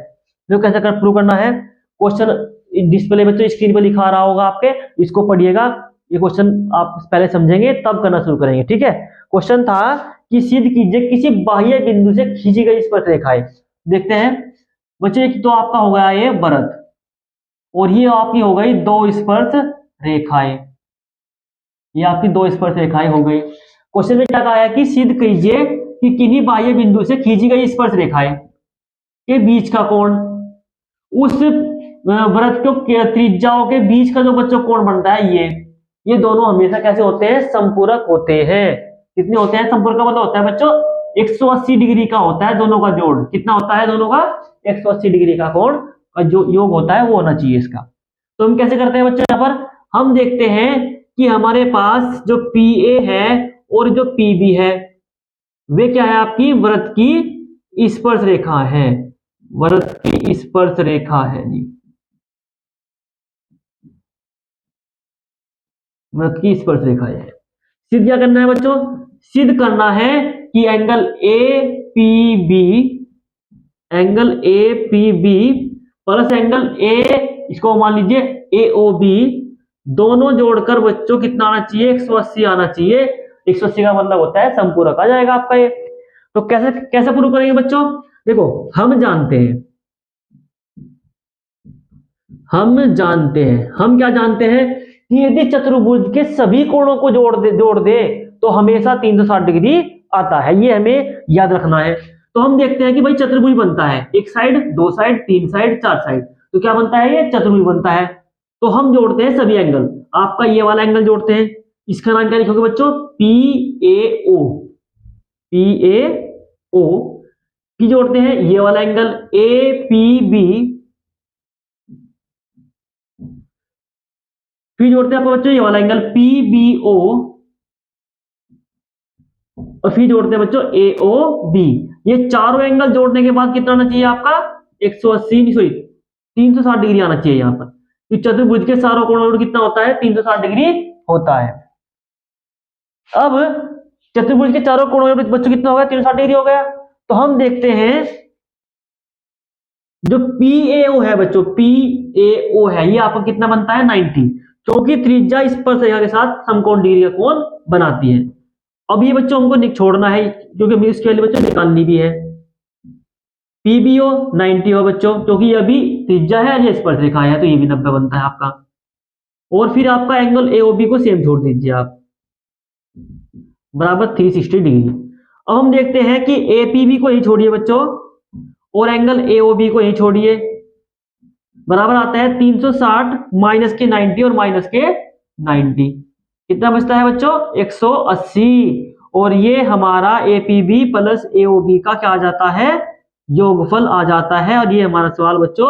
तो कैसे कर प्रूव करना है, क्वेश्चन डिस्प्ले बच्चों स्क्रीन पर लिखा रहा होगा आपके, इसको पढ़िएगा। ये क्वेश्चन आप पहले समझेंगे तब करना शुरू करेंगे, ठीक है। क्वेश्चन था कि सिद्ध कीजिए किसी बाह्य बिंदु से खींची गई स्पर्श रेखाएं। देखते हैं बच्चे, तो आपका हो गया ये वृत्त, और ये आपकी हो गई दो स्पर्श रेखाएं, ये आपकी दो स्पर्श रेखाएं हो गई। क्वेश्चन में क्या कहा है कि सिद्ध कीजिए कि किन्हीं बाह्य बिंदु से खींची गई स्पर्श रेखाएं के बीच का कोण, उस वृत्त के त्रिज्याओं के बीच का जो बच्चों कोण बनता है, ये दोनों हमेशा कैसे होते हैं, संपूरक होते हैं। कितने होते हैं, संपूरक का मतलब होता है बच्चों 180 डिग्री का होता है दोनों का जोड़। कितना होता है दोनों का, 180 डिग्री का कोण का जो योग होता है वो होना चाहिए इसका। तो हम कैसे करते हैं बच्चों, यहाँ पर हम देखते हैं कि हमारे पास जो पी ए है और जो पी बी है, वे क्या है, आपकी वृत्त की स्पर्श रेखा है, वृत्त की स्पर्श रेखा है जी, वृत्त की स्पर्श रेखा है। सिद्ध क्या करना है बच्चों, सिद्ध करना है कि angle A P B plus angle A, इसको मान लीजिए ए ओ बी, दोनों जोड़कर बच्चों कितना आना चाहिए, 180 आना चाहिए। 180 का मतलब होता है संपूरक आ जाएगा आपका ये। तो कैसे कैसे प्रूव करेंगे बच्चों, देखो हम जानते हैं, हम क्या जानते हैं कि यदि चतुर्भुज के सभी कोणों को जोड़ दे तो हमेशा 360 डिग्री आता है, ये हमें याद रखना है। तो हम देखते हैं कि भाई चतुर्भुज बनता है, एक साइड, दो साइड, तीन साइड, चार साइड, तो क्या बनता है, ये चतुर्भुज बनता है। तो हम जोड़ते हैं सभी एंगल, आपका ये वाला एंगल जोड़ते हैं, इसका नाम क्या लिखोगे बच्चों, P A O, P A O. P जोड़ते हैं ये वाला एंगल ए पी बी, फिर जोड़ते हैं आपको बच्चों ये वाला एंगल पी बी ओ, और फिर जोड़ते हैं बच्चों ए ओ बी। ये चारों एंगल जोड़ने के बाद कितना आना चाहिए आपका 180 सॉरी 360 डिग्री आना चाहिए यहाँ पर। तो चतुर्भुज के चारों कोणों कितना होता है 360 डिग्री होता है। अब चतुर्भुज के चारों कोणों बच्चों कितना होगा 360 डिग्री हो गया। तो हम देखते हैं जो पी ए ओ है बच्चों, पी ए ओ है, ये आपका कितना बनता है 90, क्योंकि त्रिज्या स्पर्श रेखा के साथ समकोण डिग्री का कोण बनाती है। अब ये बच्चों हमको छोड़ना है क्योंकि इसके लिए बच्चों निकालनी भी है। पीबीओ 90 हो बच्चों, क्योंकि ये अभी त्रिज्या है, ये स्पर्श रेखा है, तो ये भी 90 बनता है आपका। और फिर आपका एंगल एओबी को सेम छोड़ दीजिए आप, बराबर 360 डिग्री। अब हम देखते हैं कि एपीबी को ही छोड़िए बच्चों और एंगल एओबी को ही छोड़िए, बराबर आता है 360 माइनस के 90 और माइनस के 90, कितना बचता है बच्चों 180। और ये हमारा एपीबी प्लस एओबी का क्या आ जाता है योगफल आ जाता है। और ये हमारा सवाल बच्चों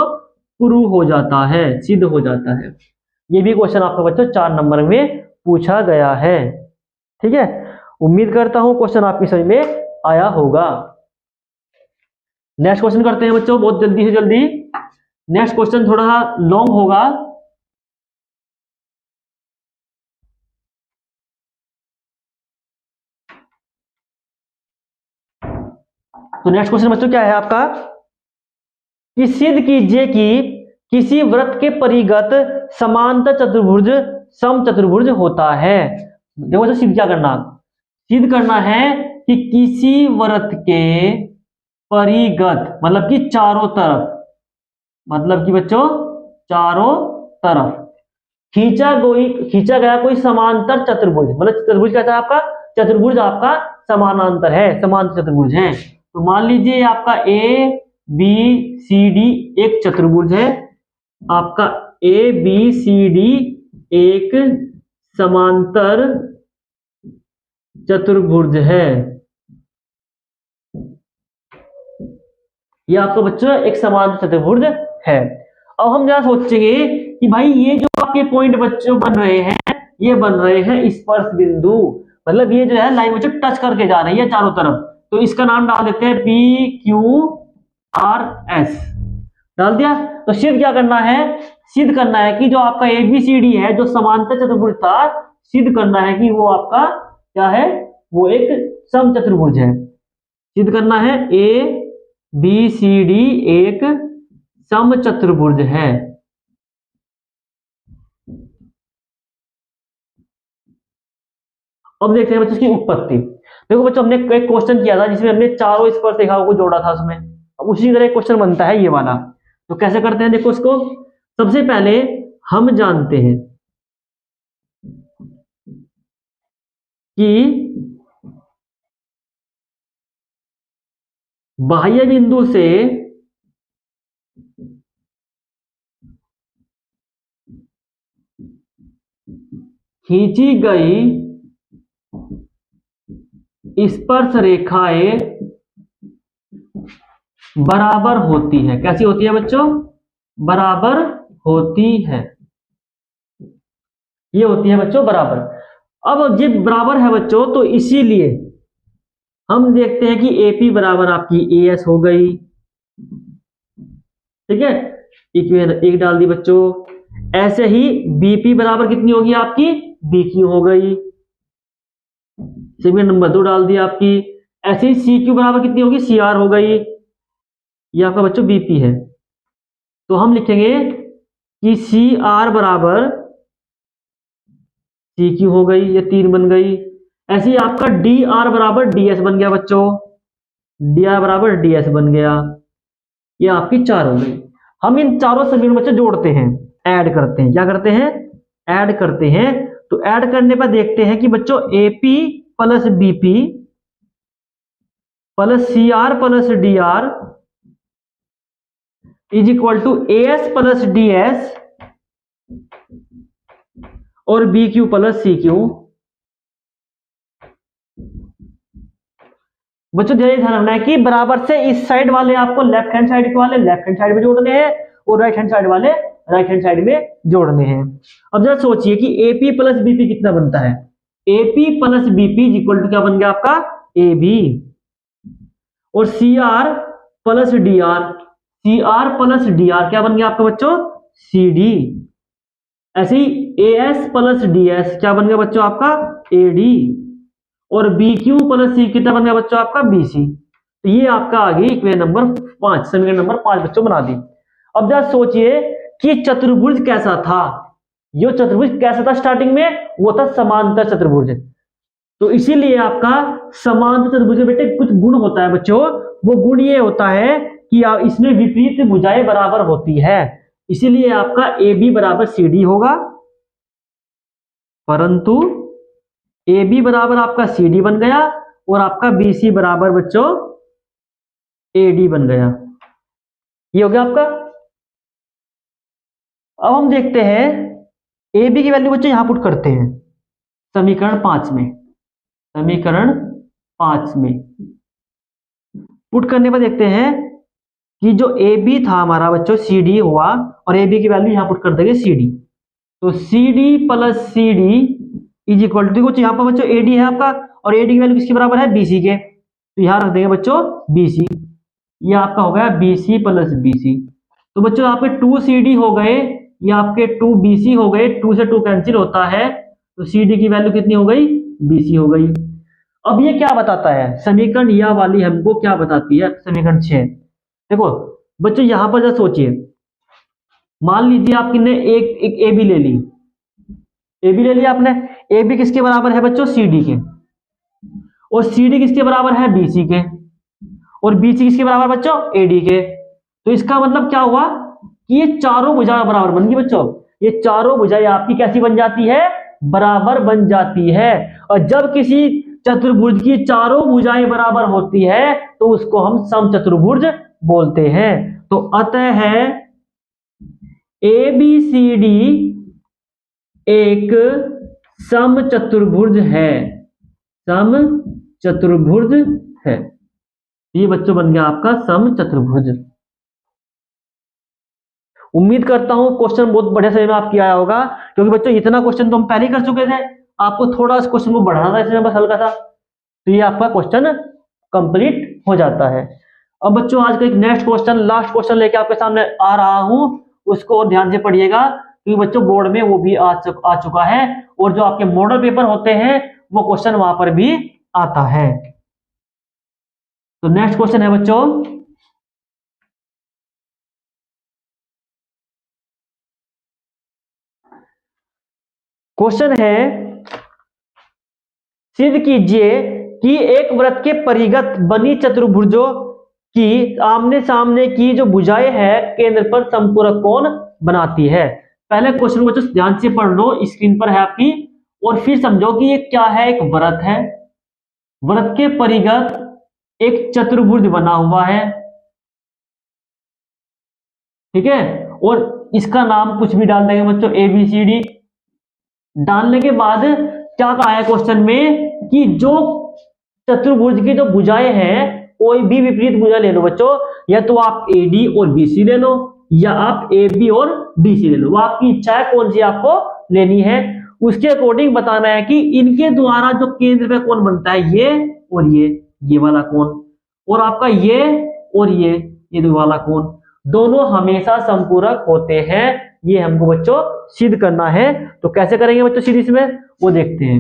प्रूव हो जाता है, सिद्ध हो जाता है। ये भी क्वेश्चन आपका बच्चों 4 नंबर में पूछा गया है। ठीक है, उम्मीद करता हूं क्वेश्चन आपकी समझ में आया होगा। नेक्स्ट क्वेश्चन करते हैं बच्चों बहुत जल्दी से जल्दी। नेक्स्ट क्वेश्चन थोड़ा लॉन्ग होगा, तो नेक्स्ट क्वेश्चन बच्चों क्या है आपका कि सिद्ध कीजिए कि किसी वृत्त के परिगत समांतर चतुर्भुज समचतुर्भुज होता है। देखो बच्चों सिद्ध क्या करना, सिद्ध करना है कि किसी वृत्त के परिगत मतलब कि चारों तरफ, मतलब कि बच्चों चारों तरफ खींचा गया कोई समांतर चतुर्भुज, मतलब चतुर्भुज कैसा है आपका चतुर्भुज आपका समानांतर है, समांतर चतुर्भुज है। तो मान लीजिए आपका ए बी सी डी एक चतुर्भुज है, आपका ए बी सी डी एक समांतर चतुर्भुज है। ये आपका बच्चों एक समांतर चतुर्भुज है। अब हम जरा सोचेंगे कि भाई ये जो आपके पॉइंट बच्चों बन रहे हैं, ये बन रहे हैं स्पर्श बिंदु, मतलब ये जो है लाइन बच्चों टच करके जा रही है चारों तरफ, तो इसका नाम डाल देते हैं पी क्यू आर एस, डाल दिया। तो सिद्ध क्या करना है, सिद्ध करना है कि जो आपका एबीसीडी है जो समांतर चतुर्भुज था, सिद्ध करना है कि वो आपका क्या है वो एक समचतुर्भुज है। सिद्ध करना है ए बी सी डी एक समचतुर्भुज है। अब देखते हैं बच्चों इसकी उत्पत्ति। देखो बच्चों हमने एक क्वेश्चन किया था जिसमें हमने चारों स्पर्श रेखाओं को जोड़ा था उसमें, अब उसी तरह एक क्वेश्चन बनता है ये वाला। तो कैसे करते हैं देखो इसको, सबसे पहले हम जानते हैं कि बाह्य बिंदु से खींची गई स्पर्श रेखाएं बराबर होती है। कैसी होती है बच्चों, बराबर होती है, ये होती है बच्चों बराबर। अब जब बराबर है बच्चों तो इसीलिए हम देखते हैं कि एपी बराबर आपकी एएस हो गई, ठीक है, इक्वेशन एक डाल दी बच्चों। ऐसे ही बीपी बराबर कितनी होगी आपकी बीक्यू हो गई, सेगमेंट नंबर 2 डाल दी आपकी। ऐसे ही सी क्यू बराबर कितनी होगी सी आर हो गई, ये आपका बच्चों बीपी है। तो हम लिखेंगे कि सी आर बराबर सी क्यू हो गई, ये 3 बन गई। ऐसे ही आपका डी आर बराबर डी एस बन गया बच्चों, डी आर बराबर डी एस बन गया, ये आपकी 4 हो गई। हम इन चारों समीकरण बच्चों जोड़ते हैं, ऐड करते हैं, क्या करते हैं ऐड करते हैं। तो ऐड करने पर देखते हैं कि बच्चों AP plus BP plus C R plus D R is equal to S plus D S और B Q plus C Q. बच्चों ध्यान रखना है कि बराबर से इस साइड वाले आपको लेफ्ट हैंड साइड के वाले लेफ्ट हैंड साइड में जोड़ने हैं और राइट हैंड साइड वाले राइट हैंड साइड में जोड़ने हैं। अब जरा सोचिए कि AP प्लस BP कितना बनता है। AP plus BP equal to क्या बन गया आपका AB, और CR plus DR, CR plus DR क्या बन गया आपका बच्चों CD। ऐसे ही AS प्लस DS क्या बन गया बच्चों आपका AD, और BQ प्लस C कितना बन गया बच्चों आपका BC। तो ये आपका आ गई इक्वेशन नंबर 5, समीकरण नंबर 5 बच्चों बना दी। अब जरा सोचिए कि चतुर्भुज कैसा था। ये चतुर्भुज कैसा था स्टार्टिंग में, वो था समांतर चतुर्भुज। तो इसीलिए आपका समांतर चतुर्भुज में बेटे कुछ गुण होता है बच्चों, वो गुण ये होता है कि इसमें विपरीत भुजाएं बराबर होती है, इसीलिए आपका AB बराबर CD होगा, परंतु AB बराबर आपका CD बन गया और आपका BC बराबर बच्चों AD बन गया। ये हो गया आपका। अब हम देखते हैं AB की वैल्यू बच्चों यहां पुट करते हैं समीकरण 5 में। समीकरण 5 में पुट करने पर देखते हैं कि जो AB था हमारा बच्चों CD हुआ, और AB की वैल्यू यहां पुट कर देंगे CD। तो CD plus CD is equal to, कुछ यहां पर बच्चों AD है आपका, और AD की वैल्यू किसके बराबर है BC के, तो यहां रख देंगे बच्चों BC। ये आपका हो गया BC प्लस BC। तो बच्चों आपके 2CD हो गए, ये आपके 2BC हो गए, 2 से 2 कैंसिल होता है, तो CD की वैल्यू कितनी हो गई BC हो गई। अब ये क्या बताता है समीकरण, यह वाली हमको क्या बताती है समीकरण 6। देखो बच्चों यहां पर जरा सोचिए, मान लीजिए आप कितने एक AB ले ली, AB ले लिया आपने। AB किसके बराबर है बच्चों CD के, और CD किसके बराबर है BC के, और BC किसके बराबर बच्चों AD के। तो इसका मतलब क्या हुआ कि ये चारों भुजाएं बराबर बन गई बच्चों। ये चारों भुजाएं आपकी कैसी बन जाती है, बराबर बन जाती है। और जब किसी चतुर्भुज की चारों भुजाएं बराबर होती है तो उसको हम समचतुर्भुज बोलते हैं। तो अतः है ABCD एक समचतुर्भुज है, समचतुर्भुज है। ये बच्चों बन गया आपका समचतुर्भुज। उम्मीद करता हूं क्वेश्चन बहुत बढ़िया समझ में आपकी आया होगा, क्योंकि बच्चों इतना क्वेश्चन तो हम पहले ही कर चुके थे, आपको थोड़ा इस क्वेश्चन को बढ़ाना था इसमें बस हल्का सा, तो ये आपका क्वेश्चन कंप्लीट हो जाता है। अब बच्चों आज का एक नेक्स्ट क्वेश्चन, लास्ट क्वेश्चन लेके आपके सामने आ रहा हूं, उसको और ध्यान से पढ़िएगा, क्योंकि बच्चों बोर्ड में वो भी आ चुका है, और जो आपके मॉडल पेपर होते हैं वो क्वेश्चन वहां पर भी आता है। तो नेक्स्ट क्वेश्चन है बच्चों, क्वेश्चन है सिद्ध कीजिए कि एक वृत्त के परिगत बनी चतुर्भुजों की आमने सामने की जो भुजाएं है केंद्र पर समपूरक कोण बनाती है। पहले क्वेश्चन को ध्यान से पढ़ लो, स्क्रीन पर है आपकी, और फिर समझो कि ये क्या है। एक वृत्त है, वृत्त के परिगत एक चतुर्भुज बना हुआ है, ठीक है, और इसका नाम कुछ भी डाल देंगे बच्चों ABCD। डालने के बाद क्या कहा है क्वेश्चन में कि जो चतुर्भुज की जो भुजाएं हैं, कोई भी विपरीत भुजा ले लो बच्चों, या तो आप AD और BC ले लो, या आप AB और DC ले लो, वो आपकी इच्छा है कौन सी आपको लेनी है। उसके अकॉर्डिंग बताना है कि इनके द्वारा जो केंद्र पे कोण बनता है, ये और ये वाला कोण, और आपका ये और ये दो वाला कोण, दोनों हमेशा संपूरक होते हैं। ये हमको बच्चों सिद्ध करना है। तो कैसे करेंगे बच्चों सीरीज में, वो देखते हैं।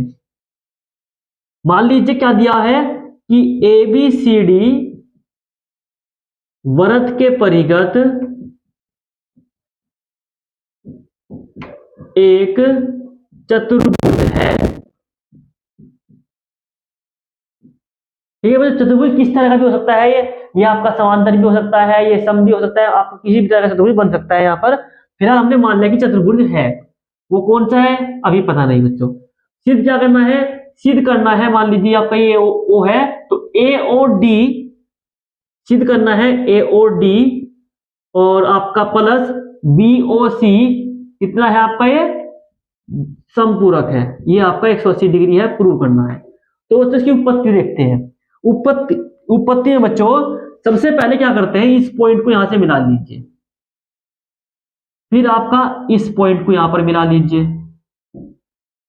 मान लीजिए क्या दिया है कि ABCD वृत्त के परिगत एक चतुर्भुज है, ठीक है बच्चों। चतुर्भुज किस तरह का भी हो सकता है, ये आपका समांतर भी हो सकता है, ये सम भी हो सकता है, आपको किसी भी तरह का चतुर्भुज बन सकता है। यहाँ पर फिलहाल हमने मान लिया कि चतुर्भुज है, वो कौन सा है अभी पता नहीं बच्चों। सिद्ध क्या करना है, सिद्ध करना है, मान लीजिए आपका ये O है, तो A और D सिद्ध करना है, A और D, और आपका प्लस BOC कितना है आपका, ये समपूरक है, ये आपका 180 डिग्री है, प्रूव करना है। तो बच्चों इसकी उत्पत्ति देखते हैं। उत्पत्ति में बच्चों सबसे पहले क्या करते हैं, इस पॉइंट को यहां से मिला लीजिए, फिर आपका इस पॉइंट को यहां पर मिला लीजिए,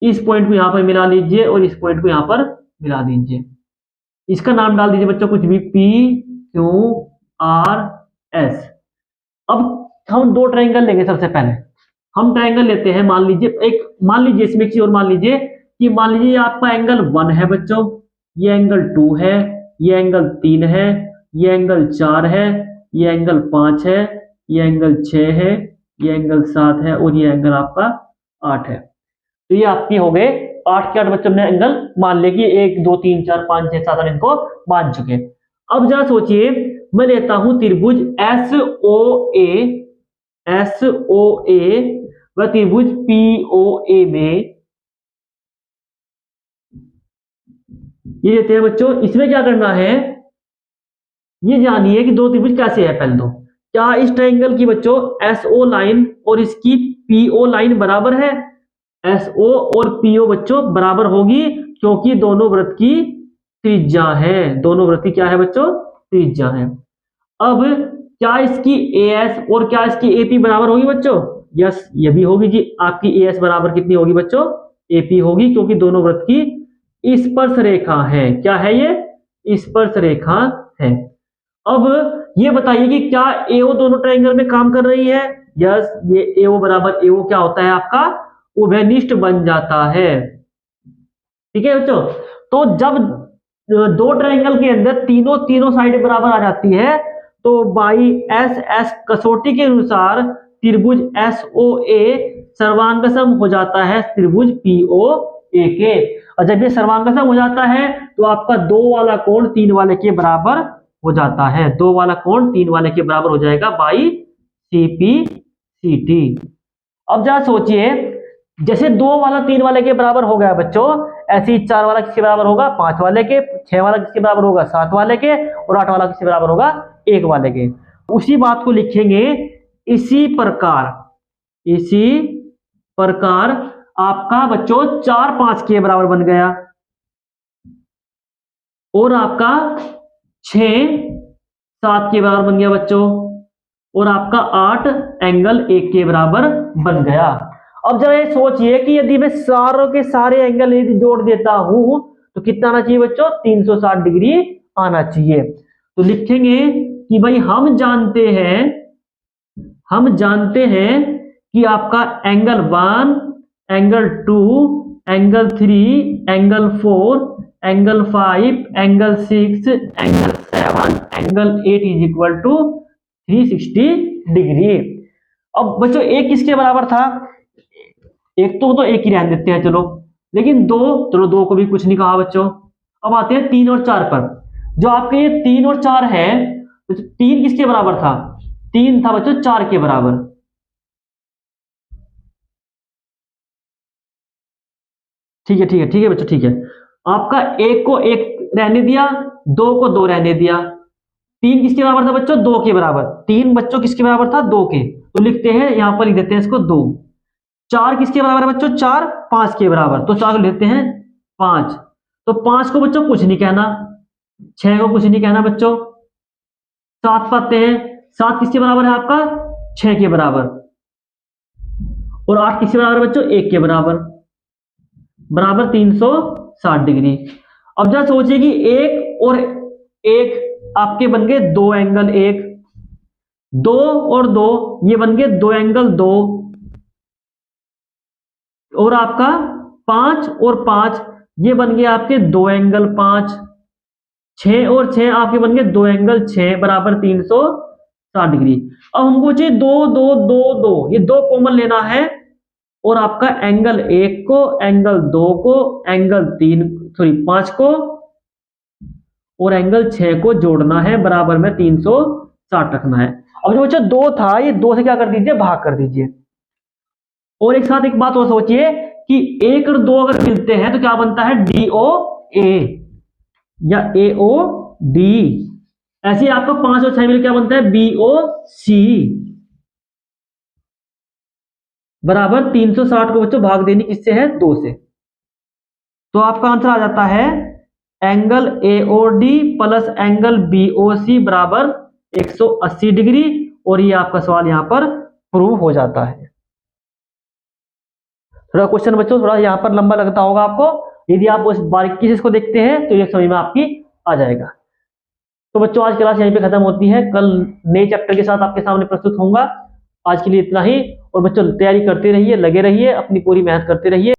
इस पॉइंट को यहां पर मिला लीजिए और इस पॉइंट को यहां पर मिला दीजिए। इसका नाम डाल दीजिए बच्चों कुछ भी, पी क्यू आर एस। अब हम दो ट्रायंगल लेंगे। सबसे पहले हम ट्रायंगल लेते हैं, मान लीजिए इसमें एक चीज और मान लीजिए कि मान लीजिए आपका एंगल 1 है बच्चों, ये एंगल 2 है, ये एंगल 3 है, ये एंगल 4 है, ये एंगल 5 है, ये एंगल 6 है, ये एंगल 7 है और ये एंगल आपका 8 है। तो ये आपके हो गए 8 के 8 बच्चों ने एंगल मान ले कि 1 2 3 4 5 6 7 इनको मान चुके। अब जरा सोचिए, मैं लेता हूं त्रिभुज एस ओ ए व त्रिभुज पी ओ ए में, ये लेते हैं बच्चों। इसमें क्या करना है, ये जानिए कि दो त्रिभुज कैसे है। पहले तो क्या इस ट्रायंगल की बच्चों एस ओ लाइन और इसकी पी ओ लाइन बराबर है? एस ओ और पी ओ बच्चों बराबर होगी, क्योंकि दोनों वृत्त की त्रिज्या है। दोनों वृत्त की क्या है बच्चों? त्रिज्या है। अब क्या इसकी एएस और क्या इसकी एपी बराबर होगी बच्चों? यस, ये भी होगी जी। आपकी एएस बराबर कितनी होगी बच्चों? एपी होगी, क्योंकि दोनों वृत्त की स्पर्श रेखा है। क्या है ये? स्पर्श रेखा है। अब ये बताइए कि क्या एओ दोनों ट्रायंगल में काम कर रही है? यस, ये एओ बराबर एओ क्या होता है आपका? उभयनिष्ठ बन जाता है। ठीक है बच्चों, तो जब दो ट्रायंगल के अंदर तीनों साइड बराबर आ जाती है, तो बाई एस एस कसौटी के अनुसार त्रिभुज एस ओ ए सर्वांगसम हो जाता है त्रिभुज पी ओ ए के। और जब ये सर्वांगसम हो जाता है तो आपका 2 वाला कोण 3 वाले के बराबर हो जाता है। 2 वाला कोण 3 वाले के बराबर हो जाएगा बाई सीपी सीटी। अब जरा सोचिए, जैसे 2 वाला 3 वाले के बराबर हो गया बच्चों, ऐसे ही 4 वाला किसके बराबर होगा? 5 वाले के। 6 वाला किसके बराबर होगा? 7 वाले के। और 8 वाला किसके बराबर होगा? 1 वाले के। उसी बात को लिखेंगे, इसी प्रकार आपका बच्चों 4 5 के बराबर बन गया और आपका 6 7 के बराबर बन गया बच्चों, और आपका 8 एंगल 1 के बराबर बन गया। अब जरा ये सोचिए कि यदि मैं सारों के सारे एंगल यदि जोड़ देता हूं तो कितना आना चाहिए बच्चों? 360 डिग्री आना चाहिए। तो लिखेंगे कि भाई हम जानते हैं कि आपका angle 1, angle 2, angle 3, angle 4, angle 5, angle 6, angle 7, angle 8 is equal to 360 degree. अब बच्चों एक किसके बराबर था? एक तो एक ही रहने देते हैं चलो, लेकिन चलो दो को भी कुछ नहीं कहा बच्चों। अब आते हैं 3 और 4 पर। जो आपके ये 3 और 4 है, तो 3 किसके बराबर था? 3 था बच्चों 4 के बराबर। ठीक है बच्चों, ठीक है। आपका 1 को 1 रहने दिया, 2 को 2 रहने दिया। 3 किसके बराबर था बच्चों? 2 के बराबर। 3 बच्चों किसके बराबर था? 2 के। तो लिखते हैं, यहां पर लिख देते हैं इसको 2। 4 किसके बराबर है बच्चों? 4 5 के बराबर। तो 4 को लेते हैं 5। तो 5 को बच्चों कुछ नहीं कहना, 6 को कुछ नहीं कहना बच्चों। 7 पाते हैं, 7 किसके बराबर है आपका? 6 के बराबर। और 8 किसके बराबर है बच्चों? 1 के बराबर, बराबर 360 डिग्री। अब जरा सोचिए कि 1 और 1 आपके बन गए 2 एंगल 1, 2 और 2 ये बन गए 2 एंगल 2, और आपका 5 और 5 ये बन गए आपके 2 एंगल 5। 6 और 6 आपके बन गए 2 एंगल 6, बराबर 360 डिग्री। अब हमको चाहिए 2 2 2 2, ये 2 कॉमन लेना है, और आपका एंगल 1 को, एंगल 2 को, एंगल 5 को और एंगल 6 को जोड़ना है, बराबर में 360 रखना है। अब जो बच्चा 2 था, ये 2 से क्या कर दीजिए? भाग कर दीजिए। और एक साथ एक बात और सोचिए कि 1 और 2 अगर मिलते हैं तो क्या बनता है? DO A या AO D। ऐसे ही आपका 5 और 6 मिलकर क्या बनता है? BOC, बराबर 360 को बच्चों भाग देनी किससे है? 2 से। तो आपका आंसर आ जाता है angle AOD plus angle BOC बराबर 180 डिग्री। और ये आपका सवाल यहां पर प्रूव हो जाता है। थोड़ा क्वेश्चन बच्चों थोड़ा यहाँ पर लंबा लगता होगा आपको, यदि आप उस बारीकी से इसको देखते हैं तो ये समझ में आपकी आ जाएगा। तो बच्चों आज क्लास यहीं पे खत्म होती है, कल नए चैप्टर के साथ आपके सामने प्रस्तुत होऊंगा। आज के लिए इतना ही, और बच्चों तैयारी करते रहिए, लगे रहिए, अपनी पूरी मेहनत करते रहिए।